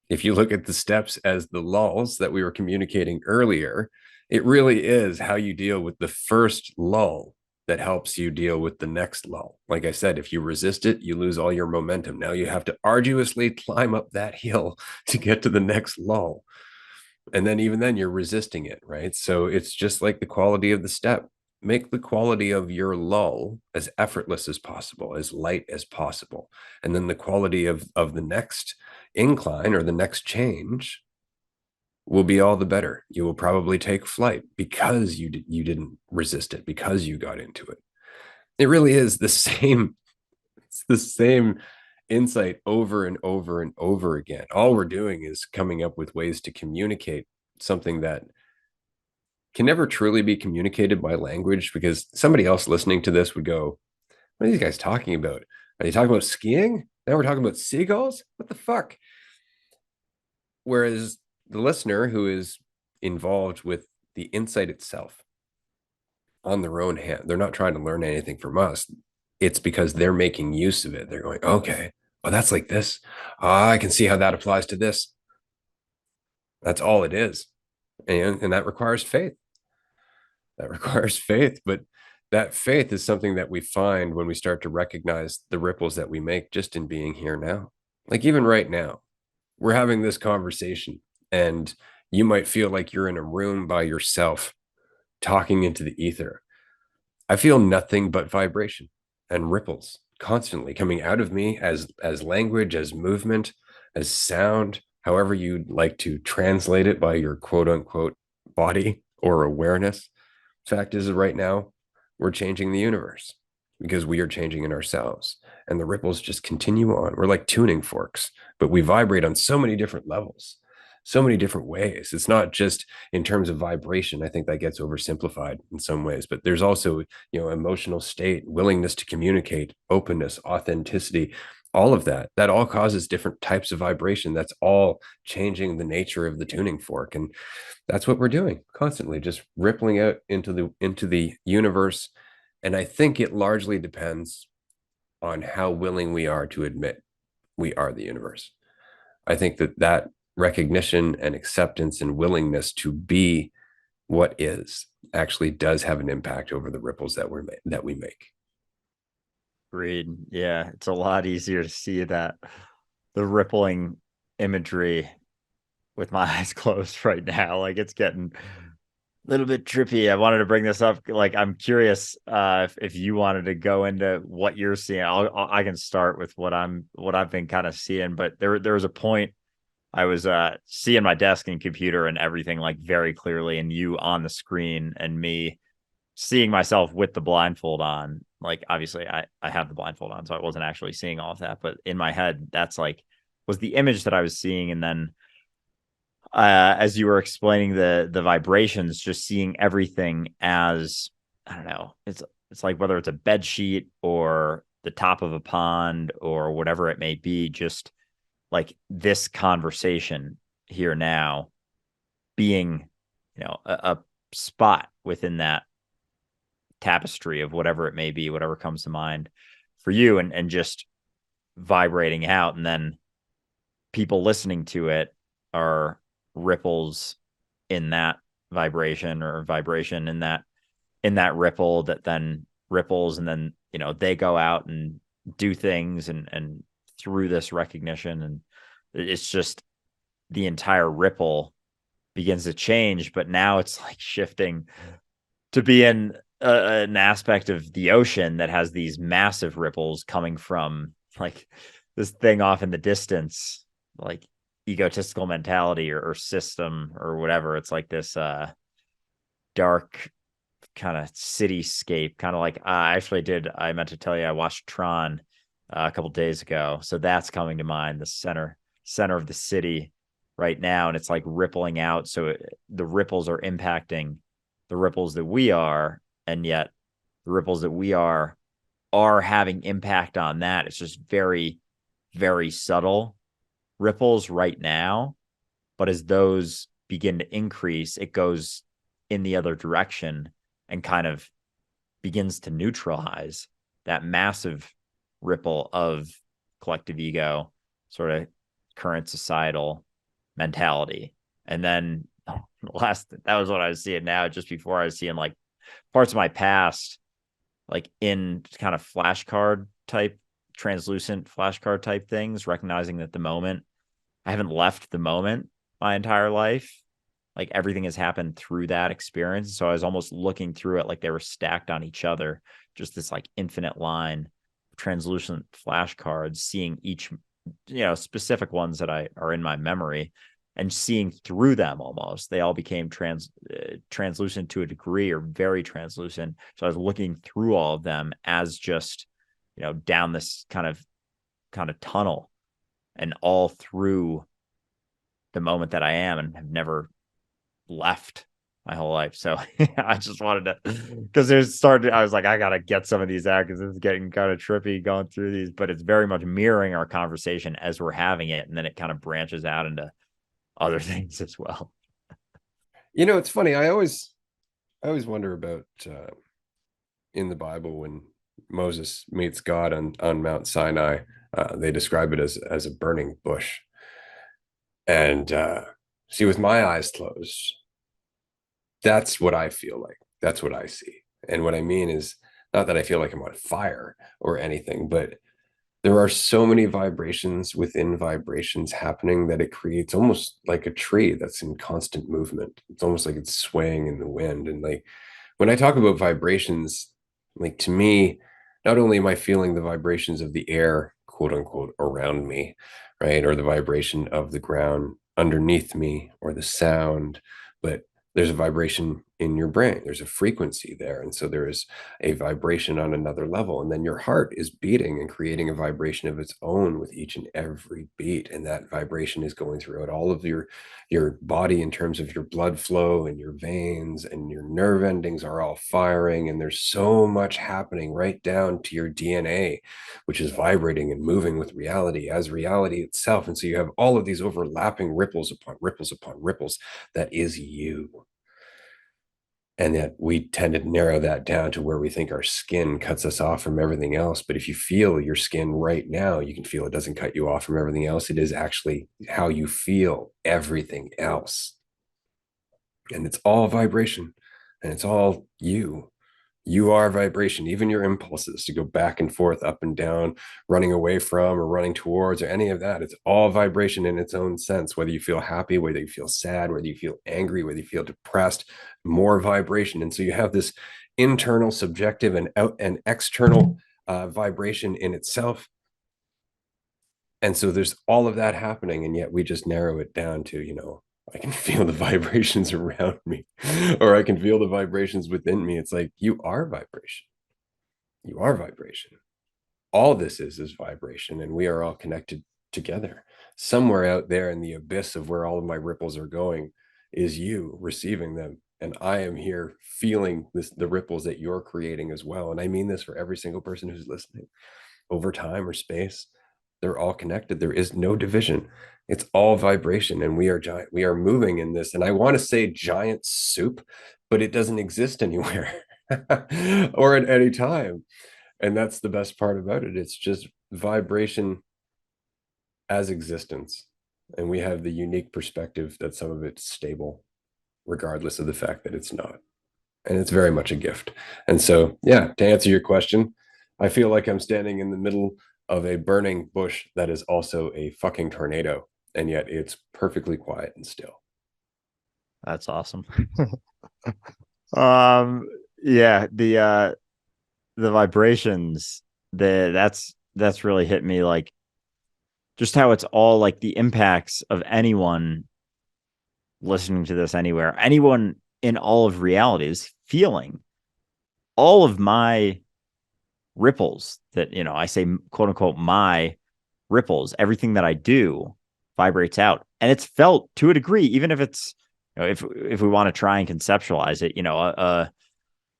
If you look at the steps as the lulls that we were communicating earlier, it really is how you deal with the first lull that helps you deal with the next lull. Like I said, if you resist it, you lose all your momentum. Now you have to arduously climb up that hill to get to the next lull. And then even then you're resisting it, right? So it's just like the quality of the step. Make the quality of your lull as effortless as possible, as light as possible. And then the quality of the next incline or the next change will be all the better. You will probably take flight because you didn't resist it, because you got into it. It really is the same. It's the same insight over and over and over again. All we're doing is coming up with ways to communicate something that can never truly be communicated by language, because somebody else listening to this would go, what are these guys talking about? Are they talking about skiing? Now we're talking about seagulls? What the fuck? Whereas the listener who is involved with the insight itself on their own hand, they're not trying to learn anything from us. It's because they're making use of it. They're going, okay, oh, that's like this. I can see how that applies to this. That's all it is. And that requires faith. That requires faith. But that faith is something that we find when we start to recognize the ripples that we make just in being here now. Like even right now, we're having this conversation, and you might feel like you're in a room by yourself talking into the ether. I feel nothing but vibration and ripples constantly coming out of me as language, as movement, as sound, however you'd like to translate it by your quote unquote body or awareness. Fact is, right now, we're changing the universe because we are changing in ourselves. And the ripples just continue on. We're like tuning forks, but we vibrate on so many different levels, so many different ways. It's not just in terms of vibration. I think that gets oversimplified in some ways, but there's also, emotional state, willingness to communicate, openness, authenticity, all of that all causes different types of vibration. That's all changing the nature of the tuning fork. And that's what we're doing constantly, just rippling out into the universe. And I think it largely depends on how willing we are to admit we are the universe. I think that recognition and acceptance and willingness to be what is actually does have an impact over the ripples that we make. Agreed. Yeah, it's a lot easier to see that the rippling imagery with my eyes closed right now. Like it's getting a little bit trippy. I wanted to bring this up. Like I'm curious if you wanted to go into what you're seeing. I can start with what I've been kind of seeing. But there was a point I was seeing my desk and computer and everything like very clearly, and you on the screen, and me seeing myself with the blindfold on. Like obviously I have the blindfold on, so I wasn't actually seeing all of that. But in my head, that's like was the image that I was seeing, and then as you were explaining the vibrations, just seeing everything as I don't know, it's like whether it's a bed sheet or the top of a pond or whatever it may be, just like this conversation here now being, a spot within that tapestry of whatever it may be, whatever comes to mind for you, and just vibrating out, and then people listening to it are ripples in that vibration, or vibration in that ripple that then ripples, and then they go out and do things, and through this recognition, and it's just the entire ripple begins to change. But now it's like shifting to be in an aspect of the ocean that has these massive ripples coming from like this thing off in the distance, like egotistical mentality, or system or whatever. It's like this dark kind of cityscape, kind of like I meant to tell you I watched Tron a couple days ago, so that's coming to mind, the center of the city right now, and it's like rippling out, so the ripples are impacting the ripples that we are, and yet the ripples that we are having impact on that. It's just very, very subtle ripples right now, but as those begin to increase, it goes in the other direction and kind of begins to neutralize that massive ripple of collective ego, sort of current societal mentality. And then that was what I was seeing now. Just before, I was seeing like parts of my past, like in kind of flashcard type, translucent flashcard type things, recognizing that the moment, I haven't left the moment my entire life. Like everything has happened through that experience. So I was almost looking through it like they were stacked on each other, just this like infinite line of translucent flashcards, seeing each, specific ones that are in my memory, and seeing through them almost. They all became translucent to a degree, or very translucent. So I was looking through all of them as just, down this kind of tunnel, and all through the moment that I am, and have never left my whole life. So I just wanted to, because I was like, I gotta get some of these out because it's getting kind of trippy going through these, but it's very much mirroring our conversation as we're having it, and then it kind of branches out into other things as well. It's funny. I always wonder about in the Bible when Moses meets God on Mount Sinai. They describe it as a burning bush. And see, with my eyes closed, that's what I feel like. That's what I see. And what I mean is not that I feel like I'm on fire or anything, but there are so many vibrations within vibrations happening that it creates almost like a tree that's in constant movement. It's almost like it's swaying in the wind. And like when I talk about vibrations, like to me, not only am I feeling the vibrations of the air, quote unquote, around me, right, or the vibration of the ground underneath me, or the sound, but there's a vibration in your brain. There's a frequency there. And so there is a vibration on another level. And then your heart is beating and creating a vibration of its own with each and every beat. And that vibration is going throughout all of your body in terms of your blood flow, and your veins and your nerve endings are all firing. And there's so much happening right down to your DNA, which is vibrating and moving with reality as reality itself. And so you have all of these overlapping ripples upon ripples upon ripples. That is you. And that we tend to narrow that down to where we think our skin cuts us off from everything else. But if you feel your skin right now, you can feel it doesn't cut you off from everything else. It is actually how you feel everything else. And it's all vibration, and it's all you. You are vibration. Even your impulses to go back and forth, up and down, running away from or running towards, or any of that, it's all vibration in its own sense. Whether you feel happy, whether you feel sad, whether you feel angry, whether you feel depressed, more vibration. And so you have this internal subjective and out and external vibration in itself. And so there's all of that happening, and yet we just narrow it down to, I can feel the vibrations around me, or I can feel the vibrations within me. It's like, you are vibration. You are vibration. All this is vibration, and we are all connected together. Somewhere out there in the abyss of where all of my ripples are going is you receiving them. And I am here feeling the ripples that you're creating as well. And I mean this for every single person who's listening. Over time or space, they're all connected. There is no division. It's all vibration, and we are giant. We are moving in this. And I want to say giant soup, but it doesn't exist anywhere or at any time. And that's the best part about it. It's just vibration as existence. And we have the unique perspective that some of it's stable, regardless of the fact that it's not. And it's very much a gift. And so, yeah, to answer your question, I feel like I'm standing in the middle of a burning bush that is also a fucking tornado, and yet it's perfectly quiet and still. That's awesome. um, yeah, the vibrations, that's really hit me, like just how it's all like the impacts of anyone listening to this anywhere, anyone in all of reality is feeling all of my ripples that, I say, quote unquote, my ripples. Everything that I do vibrates out, and it's felt to a degree, even if it's, if we want to try and conceptualize it, a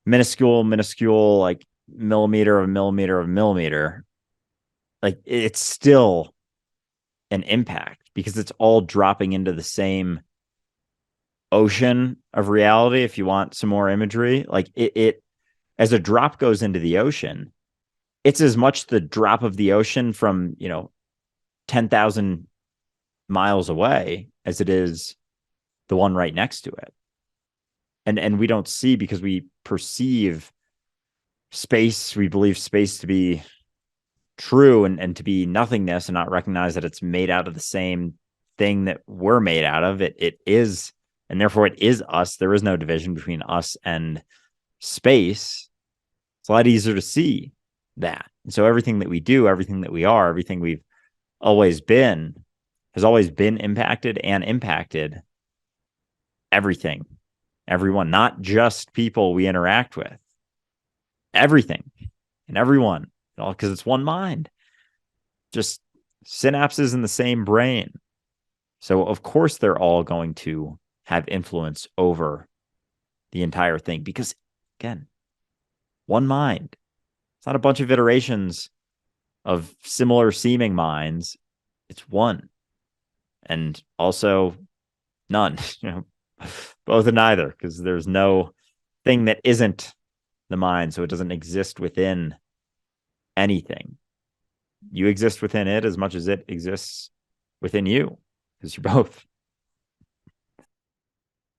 minuscule, like millimeter of a millimeter of a millimeter, like it's still an impact because it's all dropping into the same ocean of reality. If you want some more imagery, like it as a drop goes into the ocean, it's as much the drop of the ocean from 10,000 miles away as it is the one right next to it. And we don't see, because we perceive space, we believe space to be true and to be nothingness, and not recognize that it's made out of the same thing that we're made out of. It is, and therefore it is us. There is no division between us and space. It's a lot easier to see that. And so everything that we do, everything that we are, everything we've always been, has always been impacted and impacted everything, everyone, not just people we interact with, everything and everyone, because it's one mind, just synapses in the same brain. So of course they're all going to have influence over the entire thing, because again, one mind. It's not a bunch of iterations of similar seeming minds. It's one. And also none, both and neither, because there's no thing that isn't the mind. So it doesn't exist within anything. You exist within it as much as it exists within you, because you're both.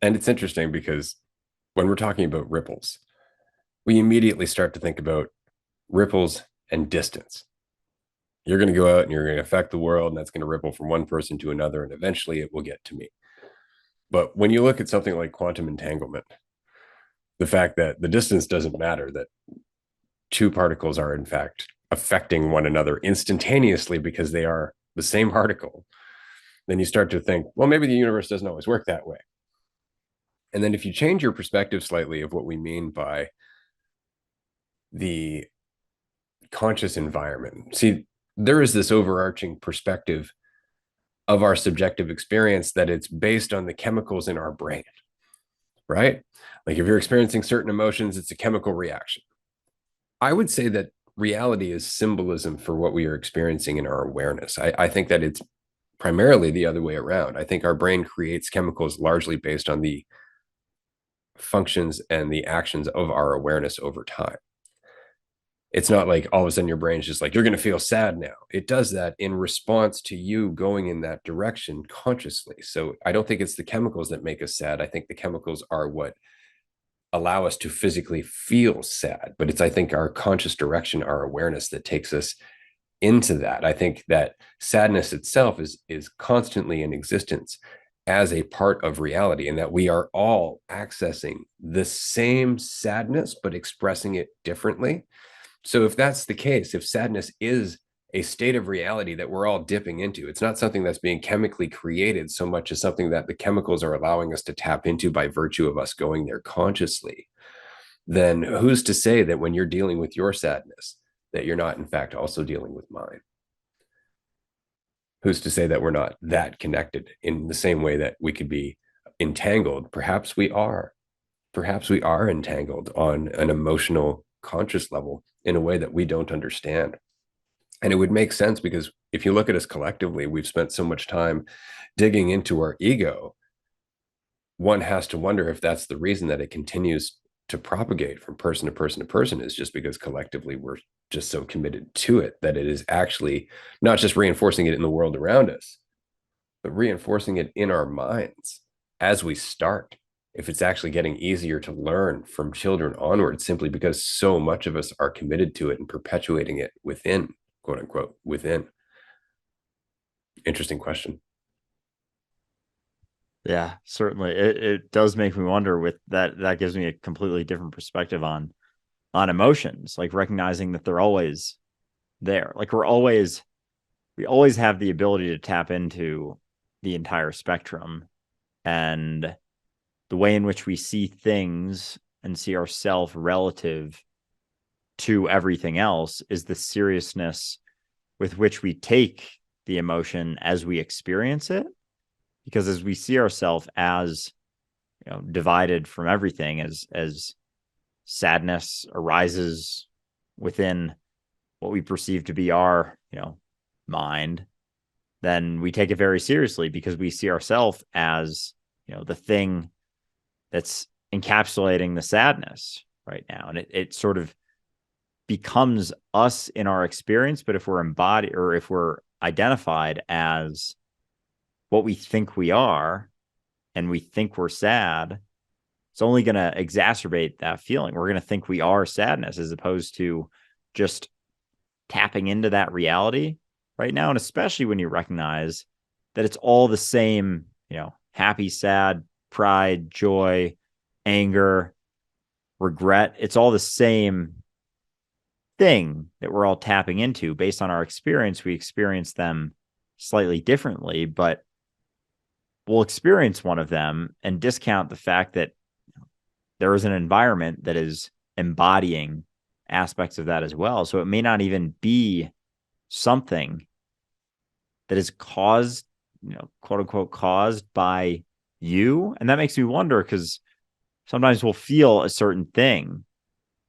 And it's interesting because when we're talking about ripples, we immediately start to think about ripples and distance. You're going to go out and you're going to affect the world, and that's going to ripple from one person to another, and eventually it will get to me. But when you look at something like quantum entanglement, the fact that the distance doesn't matter, that two particles are in fact affecting one another instantaneously because they are the same particle, then you start to think, well, maybe the universe doesn't always work that way. And then if you change your perspective slightly of what we mean by the conscious environment, see, there is this overarching perspective of our subjective experience that it's based on the chemicals in our brain, right? Like if you're experiencing certain emotions, it's a chemical reaction. I would say that reality is symbolism for what we are experiencing in our awareness. I think that it's primarily the other way around. I think our brain creates chemicals largely based on the functions and the actions of our awareness over time. It's not like all of a sudden your brain's just like, you're going to feel sad now. It does that in response to you going in that direction consciously. So I don't think it's the chemicals that make us sad. I think the chemicals are what allow us to physically feel sad. But it's, I think, our conscious direction, our awareness that takes us into that. I think that sadness itself is constantly in existence as a part of reality, and that we are all accessing the same sadness, but expressing it differently. So if that's the case, if sadness is a state of reality that we're all dipping into, it's not something that's being chemically created so much as something that the chemicals are allowing us to tap into by virtue of us going there consciously, then who's to say that when you're dealing with your sadness, that you're not in fact also dealing with mine? Who's to say that we're not that connected in the same way that we could be entangled? Perhaps we are. Perhaps we are entangled on an emotional conscious level in a way that we don't understand. And it would make sense because if you look at us collectively, we've spent so much time digging into our ego. One has to wonder if that's the reason that it continues to propagate from person to person to person, is just because collectively we're just so committed to it that it is actually not just reinforcing it in the world around us, but reinforcing it in our minds as we start. If it's actually getting easier to learn from children onward, simply because so much of us are committed to it and perpetuating it within, quote unquote, within. Interesting question. Yeah, certainly. It does make me wonder. With that gives me a completely different perspective on emotions, like recognizing that they're always there. Like we always have the ability to tap into the entire spectrum, and the way in which we see things and see ourselves relative to everything else is the seriousness with which we take the emotion as we experience it. Because as we see ourselves as, divided from everything, as sadness arises within what we perceive to be our, mind, then we take it very seriously because we see ourselves as, the thing that's encapsulating the sadness right now. And it sort of becomes us in our experience. But if we're embodied, or if we're identified as what we think we are, and we think we're sad, it's only going to exacerbate that feeling. We're going to think we are sadness, as opposed to just tapping into that reality right now. And especially when you recognize that it's all the same, happy, sad, pride, joy, anger, regret. It's all the same thing that we're all tapping into. Based on our experience, we experience them slightly differently, but we'll experience one of them and discount the fact that there is an environment that is embodying aspects of that as well. So it may not even be something that is caused, quote unquote, caused by you. And that makes me wonder, because sometimes we'll feel a certain thing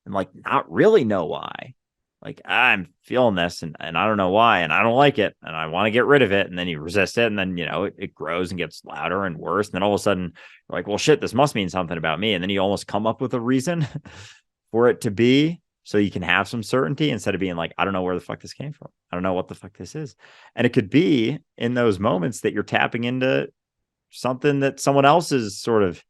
and like not really know why. Like, I'm feeling this and I don't know why, and I don't like it and I want to get rid of it. And then you resist it, and then, it grows and gets louder and worse. And then all of a sudden you're like, well, shit, this must mean something about me. And then you almost come up with a reason for it to be, so you can have some certainty, instead of being like, I don't know where the fuck this came from. I don't know what the fuck this is. And it could be in those moments that you're tapping into something that someone else is sort of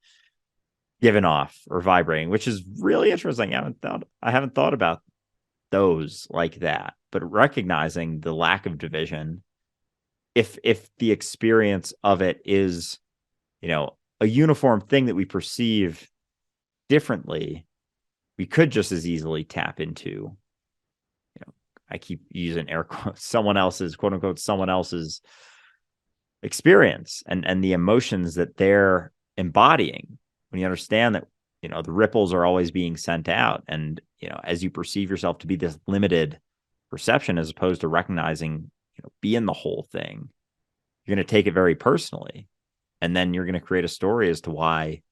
giving off or vibrating, which is really interesting. I haven't thought about those like that, but recognizing the lack of division, if the experience of it is, a uniform thing that we perceive differently, we could just as easily tap into, I keep using air quotes, someone else's, quote unquote, someone else's experience and the emotions that they're embodying. When you understand that, the ripples are always being sent out, and, as you perceive yourself to be this limited perception, as opposed to recognizing, being the whole thing, you're going to take it very personally. And then you're going to create a story as to why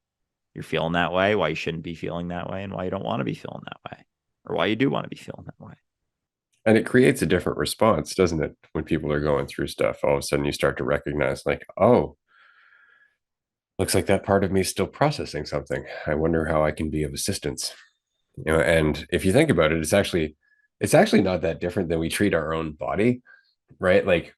you're feeling that way, why you shouldn't be feeling that way, and why you don't want to be feeling that way, or why you do want to be feeling that way. And it creates a different response, doesn't it? When people are going through stuff, all of a sudden you start to recognize, like, oh, looks like that part of me is still processing something. I wonder how I can be of assistance. And if you think about it, it's actually not that different than we treat our own body, right? Like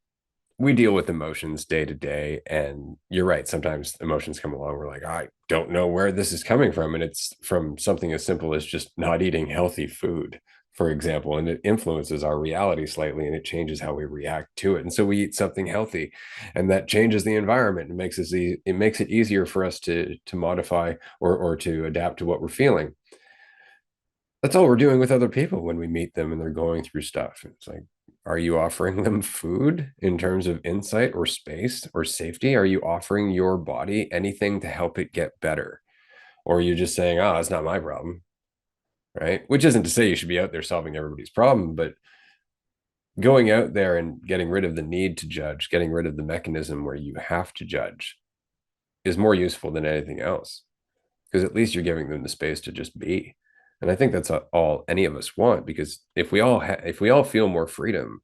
we deal with emotions day to day, and you're right, sometimes emotions come along, we're like, I don't know where this is coming from, and it's from something as simple as just not eating healthy food, for example, and it influences our reality slightly, and it changes how we react to it. And so we eat something healthy, and that changes the environment and it makes it easier for us to modify or to adapt to what we're feeling. That's all we're doing with other people when we meet them and they're going through stuff. It's like, are you offering them food in terms of insight or space or safety? Are you offering your body anything to help it get better? Or are you just saying, oh, it's not my problem? Right. Which isn't to say you should be out there solving everybody's problem, but going out there and getting rid of the need to judge, getting rid of the mechanism where you have to judge is more useful than anything else, because at least you're giving them the space to just be. And I think that's all any of us want, because if we all feel more freedom,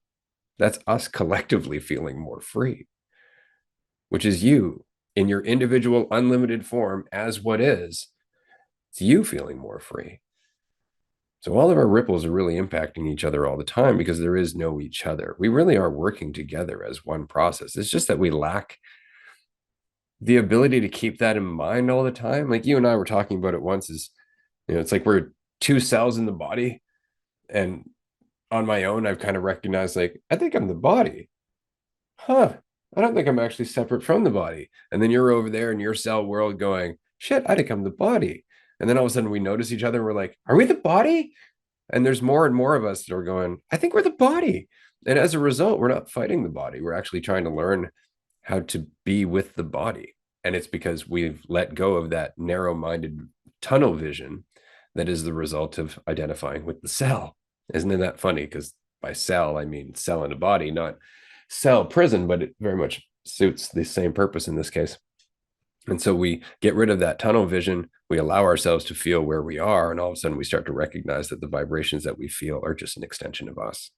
that's us collectively feeling more free, which is you in your individual unlimited form as what is. It's you feeling more free. So all of our ripples are really impacting each other all the time, because there is no each other. We really are working together as one process. It's just that we lack the ability to keep that in mind all the time. Like you and I were talking about it once, is, it's like we're two cells in the body. And on my own, I've kind of recognized, like, I think I'm the body. Huh. I don't think I'm actually separate from the body. And then you're over there in your cell world going, shit, I think I'm the body. And then all of a sudden we notice each other and we're like, are we the body? And there's more and more of us that are going, I think we're the body. And as a result, we're not fighting the body. We're actually trying to learn how to be with the body. And it's because we've let go of that narrow-minded tunnel vision that is the result of identifying with the cell. Isn't it that funny? Because by cell, I mean cell in a body, not cell prison, but it very much suits the same purpose in this case. And so we get rid of that tunnel vision. We allow ourselves to feel where we are. And all of a sudden we start to recognize that the vibrations that we feel are just an extension of us.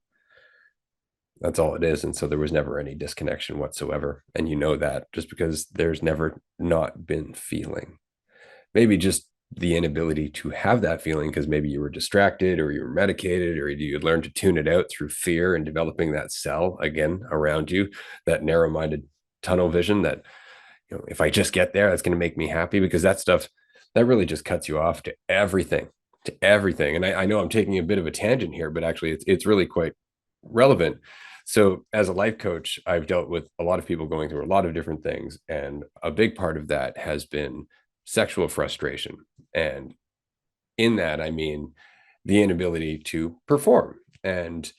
That's all it is. And so there was never any disconnection whatsoever. And you know that just because there's never not been feeling. Maybe just the inability to have that feeling because maybe you were distracted or you were medicated or you learned to tune it out through fear and developing that cell again around you, that narrow-minded tunnel vision that, if I just get there, that's going to make me happy, because that stuff, that really just cuts you off to everything, to everything. And I know I'm taking a bit of a tangent here, but actually it's really quite relevant. So as a life coach, I've dealt with a lot of people going through a lot of different things. And a big part of that has been sexual frustration. And in that, I mean the inability to perform. And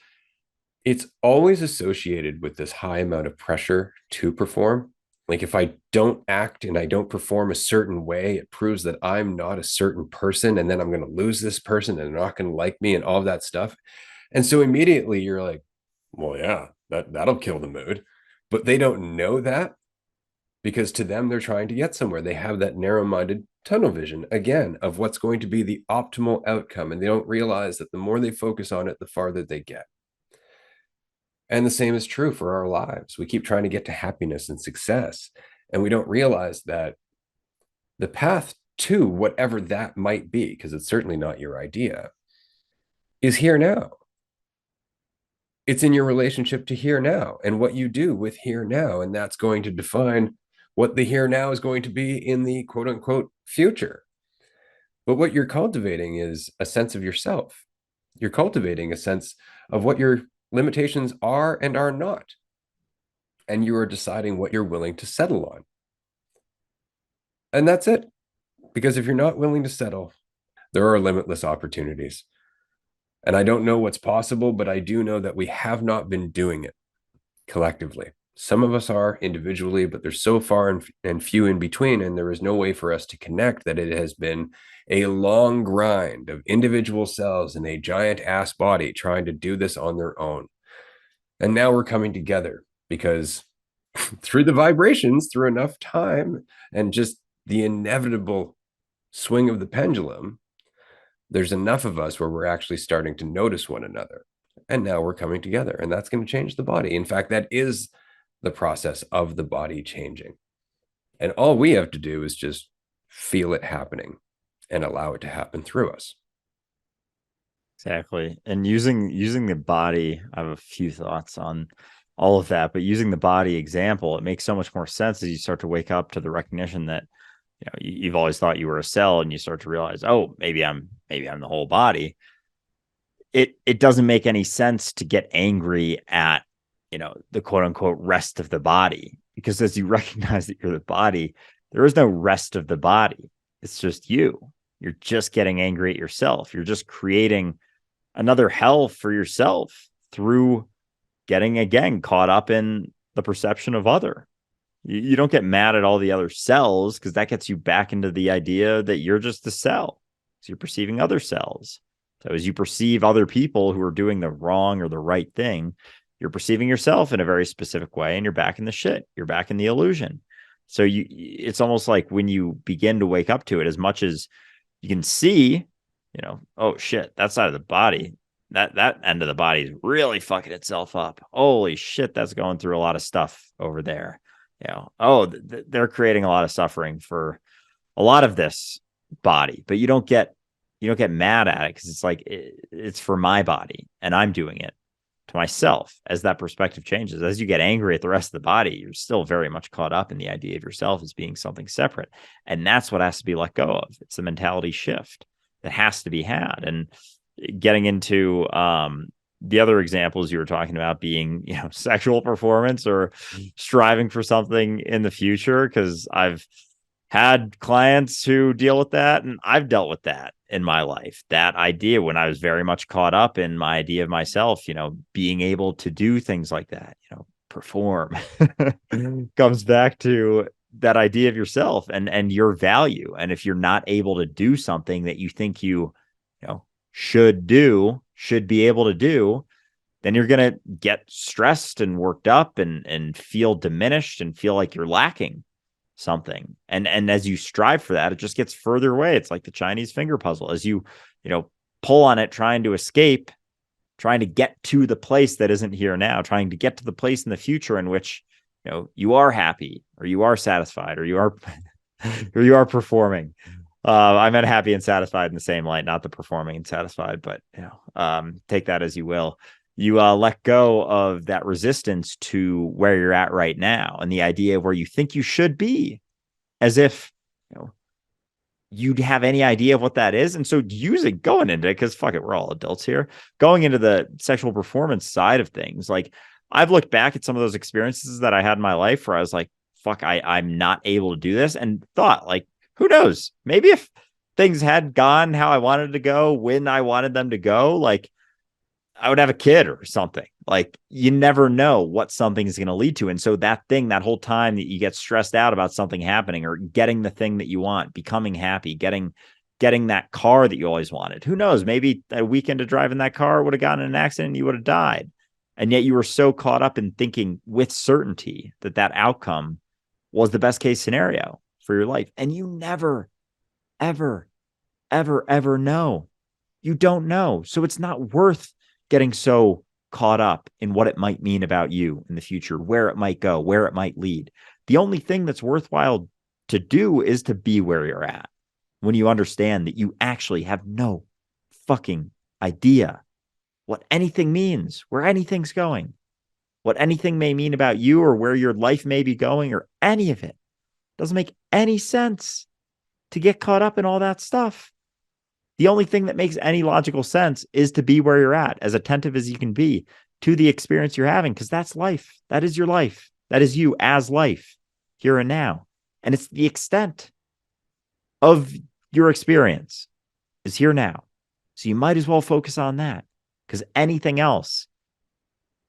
it's always associated with this high amount of pressure to perform. Like if I don't act and I don't perform a certain way, it proves that I'm not a certain person. And then I'm going to lose this person and they're not going to like me and all of that stuff. And so immediately you're like, well, yeah, that'll kill the mood. But they don't know that, because to them, they're trying to get somewhere. They have that narrow-minded tunnel vision, again, of what's going to be the optimal outcome. And they don't realize that the more they focus on it, the farther they get. And the same is true for our lives. We keep trying to get to happiness and success, and we don't realize that the path to whatever that might be, because it's certainly not your idea, is here now. It's in your relationship to here now and what you do with here now. And that's going to define what the here now is going to be in the quote unquote future. But what you're cultivating is a sense of yourself. You're cultivating a sense of what your limitations are and are not. And you are deciding what you're willing to settle on. And that's it. Because if you're not willing to settle, there are limitless opportunities. And I don't know what's possible, but I do know that we have not been doing it collectively. Some of us are individually, but there's so far and few in between. And there is no way for us to connect that it has been a long grind of individual cells in a giant ass body trying to do this on their own. And now we're coming together because through the vibrations, through enough time, and just the inevitable swing of the pendulum, there's enough of us where we're actually starting to notice one another. And now we're coming together, and that's going to change the body. In fact, that is the process of the body changing. And all we have to do is just feel it happening and allow it to happen through us. Exactly. And using the body, I have a few thoughts on all of that, but using the body example, it makes so much more sense as you start to wake up to the recognition that you've always thought you were a cell, and you start to realize, oh, maybe I'm the whole body. It doesn't make any sense to get angry at the quote unquote rest of the body, because as you recognize that you're the body, there is no rest of the body. It's just you're just getting angry at yourself. You're just creating another hell for yourself through getting again caught up in the perception of other. You don't get mad at all the other cells, because that gets you back into the idea that you're just a cell. So you're perceiving other cells. So as you perceive other people who are doing the wrong or the right thing, you're perceiving yourself in a very specific way, and you're back in the shit. You're back in the illusion. So it's almost like when you begin to wake up to it, as much as you can see, oh shit, that side of the body, that end of the body is really fucking itself up. Holy shit, that's going through a lot of stuff over there. They're creating a lot of suffering for a lot of this body, but you don't get mad at it, because it's like it's for my body, and I'm doing it to myself. As that perspective changes, as you get angry at the rest of the body, you're still very much caught up in the idea of yourself as being something separate. And that's what has to be let go of. It's the mentality shift that has to be had. And getting into the other examples you were talking about being, sexual performance or striving for something in the future, because I've had clients who deal with that, and I've dealt with that in my life. That idea, when I was very much caught up in my idea of myself, being able to do things like that, perform, comes back to that idea of yourself and your value. And if you're not able to do something that you think you know, should be able to do, then you're going to get stressed and worked up and feel diminished and feel like you're lacking something. And as you strive for that, it just gets further away. It's like the Chinese finger puzzle. As you pull on it, trying to escape, trying to get to the place that isn't here now, trying to get to the place in the future in which you are happy, or you are satisfied, or you are or you are performing. I meant happy and satisfied in the same light, not the performing and satisfied, but take that as you will. You let go of that resistance to where you're at right now, and the idea of where you think you should be, as if you'd have any idea of what that is. And so going into it, because fuck it, we're all adults here, going into the sexual performance side of things, like I've looked back at some of those experiences that I had in my life where I was like, fuck, I'm not able to do this, and thought, like, who knows? Maybe if things had gone how I wanted to go, when I wanted them to go, like I would have a kid or something. Like, you never know what something is going to lead to. And so that whole time that you get stressed out about something happening, or getting the thing that you want, becoming happy, getting that car that you always wanted. Who knows? Maybe a weekend of driving that car would have gotten in an accident and you would have died. And yet you were so caught up in thinking with certainty that outcome was the best case scenario for your life. And you never, ever, ever, ever know. You don't know. So it's not worth getting so caught up in what it might mean about you in the future, where it might go, where it might lead. The only thing that's worthwhile to do is to be where you're at, when you understand that you actually have no fucking idea what anything means, where anything's going, what anything may mean about you, or where your life may be going, or any of it. Doesn't make any sense to get caught up in all that stuff. The only thing that makes any logical sense is to be where you're at, as attentive as you can be to the experience you're having, because that's life. That is your life. That is you as life, here and now. And it's the extent of your experience is here now. So you might as well focus on that, because anything else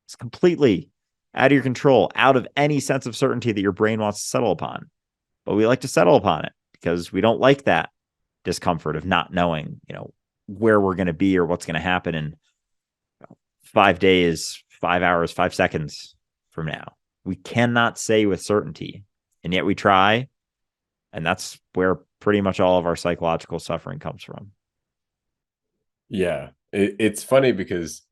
is completely out of your control, out of any sense of certainty that your brain wants to settle upon. But we like to settle upon it because we don't like that discomfort of not knowing, where we're going to be or what's going to happen in 5 days, 5 hours, 5 seconds from now. We cannot say with certainty, and yet we try. And that's where pretty much all of our psychological suffering comes from. Yeah. It's funny because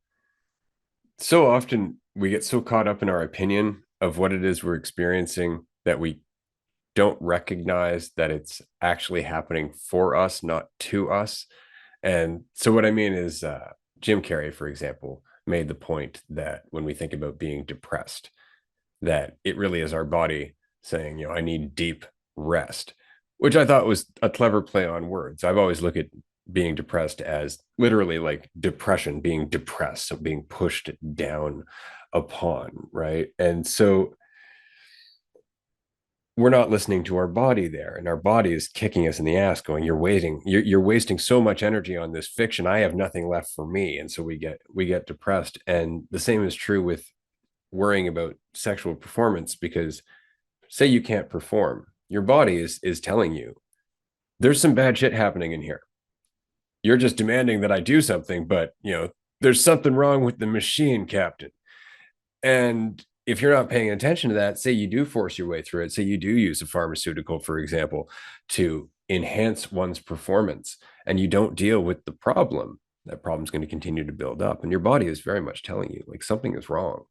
so often we get so caught up in our opinion of what it is we're experiencing that we don't recognize that it's actually happening for us, not to us. And so what I mean is Jim Carrey, for example, made the point that when we think about being depressed, that it really is our body saying, I need deep rest, which I thought was a clever play on words. I've always looked at being depressed as literally like depression, being depressed, so being pushed down upon, right? And so we're not listening to our body there, and our body is kicking us in the ass going, you're wasting so much energy on this fiction, I have nothing left for me. And so we get depressed. And the same is true with worrying about sexual performance, because say you can't perform, your body is telling you there's some bad shit happening in here. You're just demanding that I do something, but there's something wrong with the machine, Captain. And if you're not paying attention to that, say you do force your way through it, say you do use a pharmaceutical, for example, to enhance one's performance, and you don't deal with the problem, that problem's going to continue to build up. And your body is very much telling you, like, something is wrong.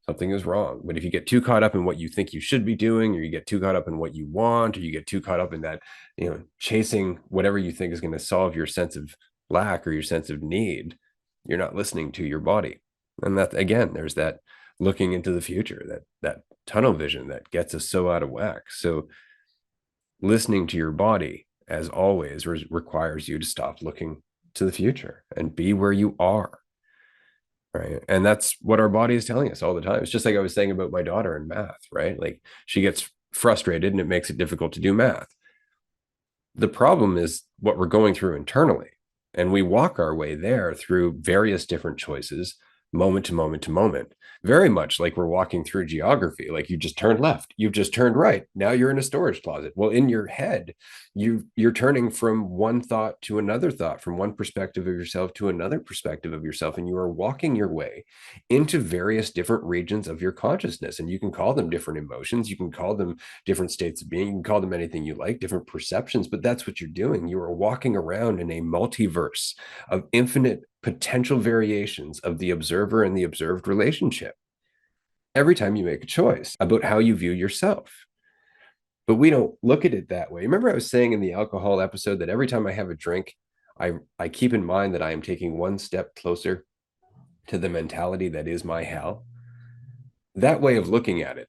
Something is wrong. But if you get too caught up in what you think you should be doing, or you get too caught up in what you want, or you get too caught up in that, chasing whatever you think is going to solve your sense of lack or your sense of need, you're not listening to your body. And that, again, there's that looking into the future, that tunnel vision that gets us so out of whack. So listening to your body, as always, requires you to stop looking to the future and be where you are. Right. And that's what our body is telling us all the time. It's just like I was saying about my daughter in math, right? Like, she gets frustrated and it makes it difficult to do math. The problem is what we're going through internally. And we walk our way there through various different choices, moment to moment to moment, very much like we're walking through geography. Like, you just turned left, you've just turned right, now you're in a storage closet. Well, in your head, you're turning from one thought to another thought, from one perspective of yourself to another perspective of yourself, and you are walking your way into various different regions of your consciousness. And you can call them different emotions, you can call them different states of being, you can call them anything you like, different perceptions, but that's what you're doing. You are walking around in a multiverse of infinite potential variations of the observer and the observed relationship every time you make a choice about how you view yourself. But we don't look at it that way. Remember, I was saying in the alcohol episode that every time I have a drink, I keep in mind that I am taking one step closer to the mentality that is my hell. That way of looking at it,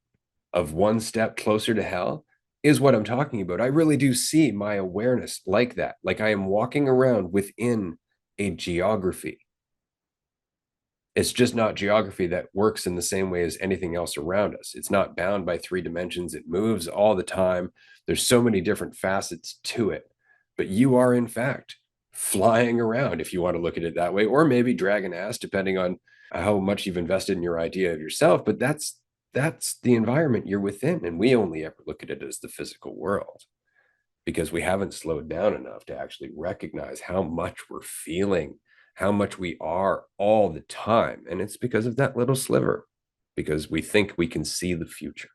of one step closer to hell, is what I'm talking about. I really do see my awareness like that. Like, I am walking around within a geography. It's just not geography that works in the same way as anything else around us. It's not bound by 3 dimensions. It moves all the time. There's so many different facets to it. But you are, in fact, flying around, if you want to look at it that way, or maybe dragging ass, depending on how much you've invested in your idea of yourself. But that's the environment you're within. And we only ever look at it as the physical world, because we haven't slowed down enough to actually recognize how much we're feeling, how much we are all the time. And it's because of that little sliver, because we think we can see the future.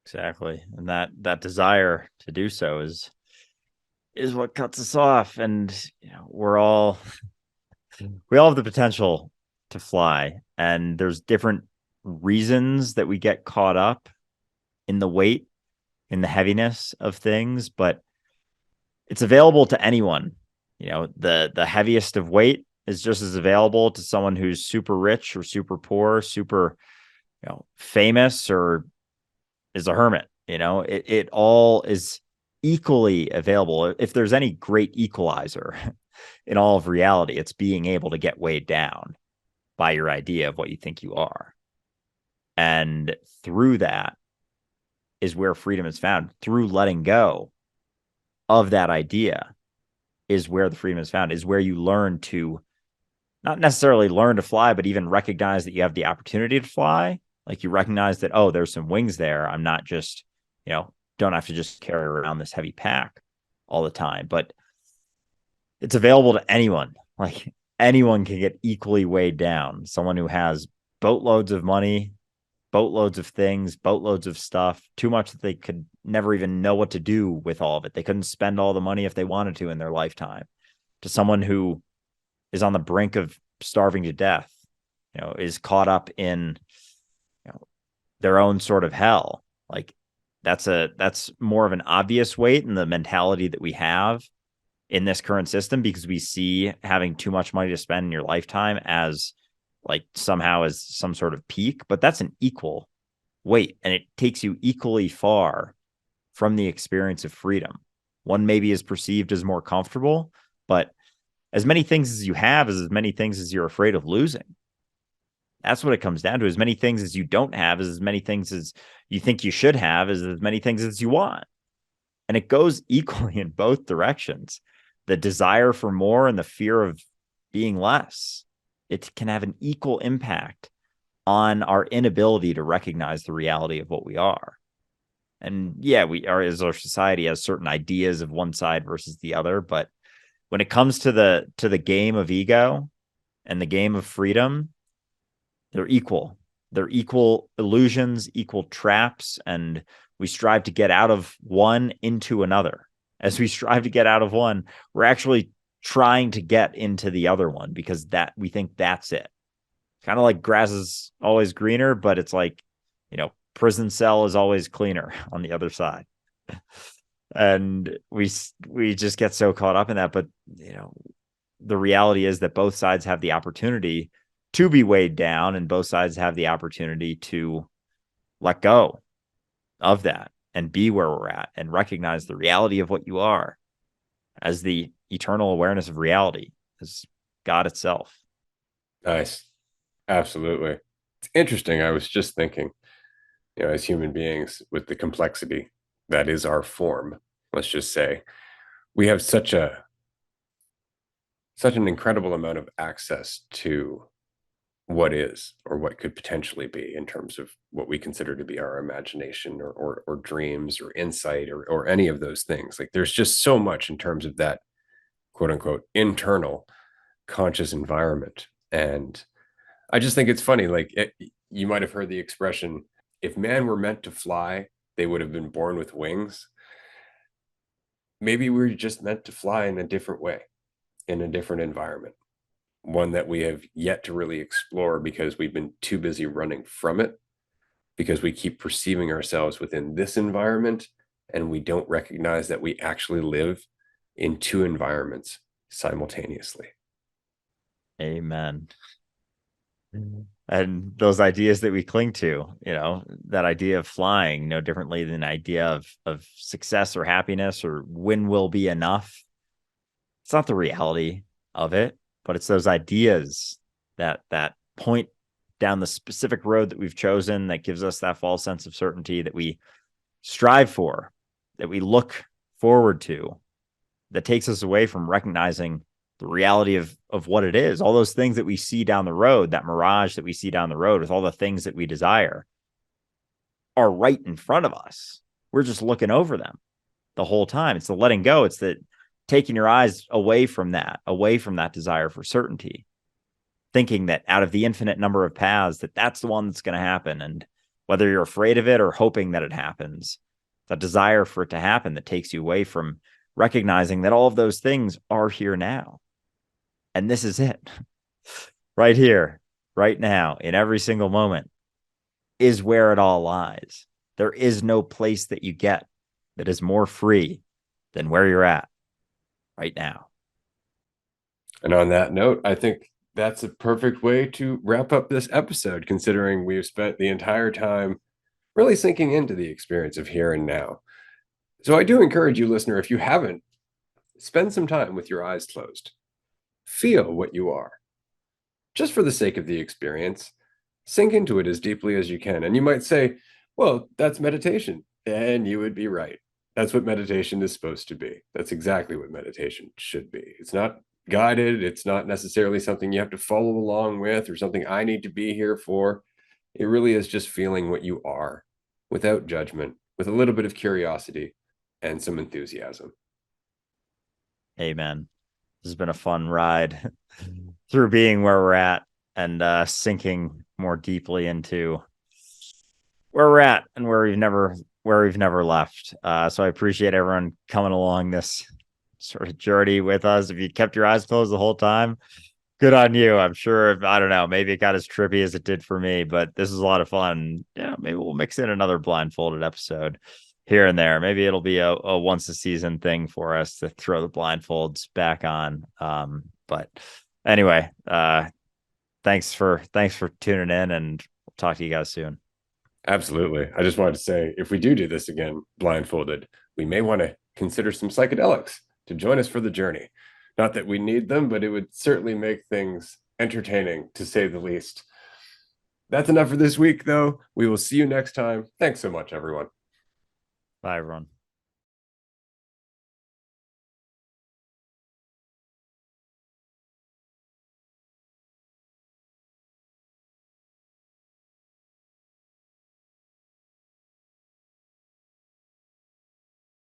Exactly. And that desire to do so is what cuts us off. And we all have the potential to fly. And there's different reasons that we get caught up in the weight, in the heaviness of things, but it's available to anyone. The heaviest of weight is just as available to someone who's super rich or super poor, super, famous, or is a hermit. It all is equally available. If there's any great equalizer in all of reality, it's being able to get weighed down by your idea of what you think you are. And through that is where freedom is found. Through letting go of that idea is where the freedom is found, is where you learn to not necessarily learn to fly, but even recognize that you have the opportunity to fly. Like, you recognize that, oh, there's some wings there. I'm not just, don't have to just carry around this heavy pack all the time, but it's available to anyone. Like, anyone can get equally weighed down. Someone who has boatloads of money, boatloads of things, boatloads of stuff, too much that they could never even know what to do with all of it. They couldn't spend all the money if they wanted to in their lifetime. To someone who is on the brink of starving to death, is caught up in, their own sort of hell. Like, That's more of an obvious weight in the mentality that we have in this current system, because we see having too much money to spend in your lifetime as like somehow as some sort of peak, but that's an equal weight, and it takes you equally far from the experience of freedom. One maybe is perceived as more comfortable, but as many things as you have is as many things as you're afraid of losing. That's what it comes down to. As many things as you don't have is as many things as you think you should have, is as many things as you want. And it goes equally in both directions. The desire for more and the fear of being less. It can have an equal impact on our inability to recognize the reality of what we are. And yeah, we are, as our society has certain ideas of one side versus the other, but when it comes to the game of ego and the game of freedom, they're equal. They're equal illusions, equal traps, and we strive to get out of one into another. As we strive to get out of one, we're actually trying to get into the other one, because that we think that's it. Kind of like grass is always greener, but it's like, prison cell is always cleaner on the other side. And we just get so caught up in that. But the reality is that both sides have the opportunity to be weighed down, and both sides have the opportunity to let go of that and be where we're at and recognize the reality of what you are as the eternal awareness of reality, as God itself. Nice. Absolutely. It's interesting. I was just thinking, as human beings, with the complexity that is our form, let's just say, we have such an incredible amount of access to what is, or what could potentially be, in terms of what we consider to be our imagination, or dreams, or insight, or any of those things. Like, there's just so much in terms of that quote unquote internal conscious environment. And I just think it's funny. Like, you might have heard the expression, if man were meant to fly, they would have been born with wings. Maybe we're just meant to fly in a different way, in a different environment, one that we have yet to really explore, because we've been too busy running from it, because we keep perceiving ourselves within this environment, and we don't recognize that we actually live in two environments simultaneously. Amen. And those ideas that we cling to, that idea of flying no differently than idea of success or happiness or when will be enough. It's not the reality of it, but it's those ideas that point down the specific road that we've chosen, that gives us that false sense of certainty that we strive for, that we look forward to, that takes us away from recognizing the reality of what it is. All those things that we see down the road, that mirage that we see down the road with all the things that we desire, are right in front of us. We're just looking over them the whole time. It's the letting go. It's the taking your eyes away from that desire for certainty, thinking that out of the infinite number of paths, that's the one that's going to happen. And whether you're afraid of it or hoping that it happens, that desire for it to happen that takes you away from recognizing that all of those things are here now. And this is it. Right here, right now, in every single moment is where it all lies. There is no place that you get that is more free than where you're at right now. And on that note, I think that's a perfect way to wrap up this episode, considering we've spent the entire time really sinking into the experience of here and now. So I do encourage you, listener, if you haven't, spend some time with your eyes closed. Feel what you are. Just for the sake of the experience, sink into it as deeply as you can. And you might say, well, that's meditation. And you would be right. That's what meditation is supposed to be. That's exactly what meditation should be. It's not guided. It's not necessarily something you have to follow along with, or something I need to be here for. It really is just feeling what you are, without judgment, with a little bit of curiosity and some enthusiasm. Amen. This has been a fun ride through being where we're at, and sinking more deeply into where we're at and where we've never left. So I appreciate everyone coming along this sort of journey with us. If you kept your eyes closed the whole time, good on you. I'm sure, I don't know, maybe it got as trippy as it did for me, but this is a lot of fun. Yeah, maybe we'll mix in another blindfolded episode here and there. Maybe it'll be a once a season thing for us to throw the blindfolds back on. But anyway, thanks for tuning in, and we'll talk to you guys soon. Absolutely. I just wanted to say, if we do this again, blindfolded, we may want to consider some psychedelics to join us for the journey. Not that we need them, but it would certainly make things entertaining, to say the least. That's enough for this week, though. We will see you next time. Thanks so much, everyone. Bye, everyone.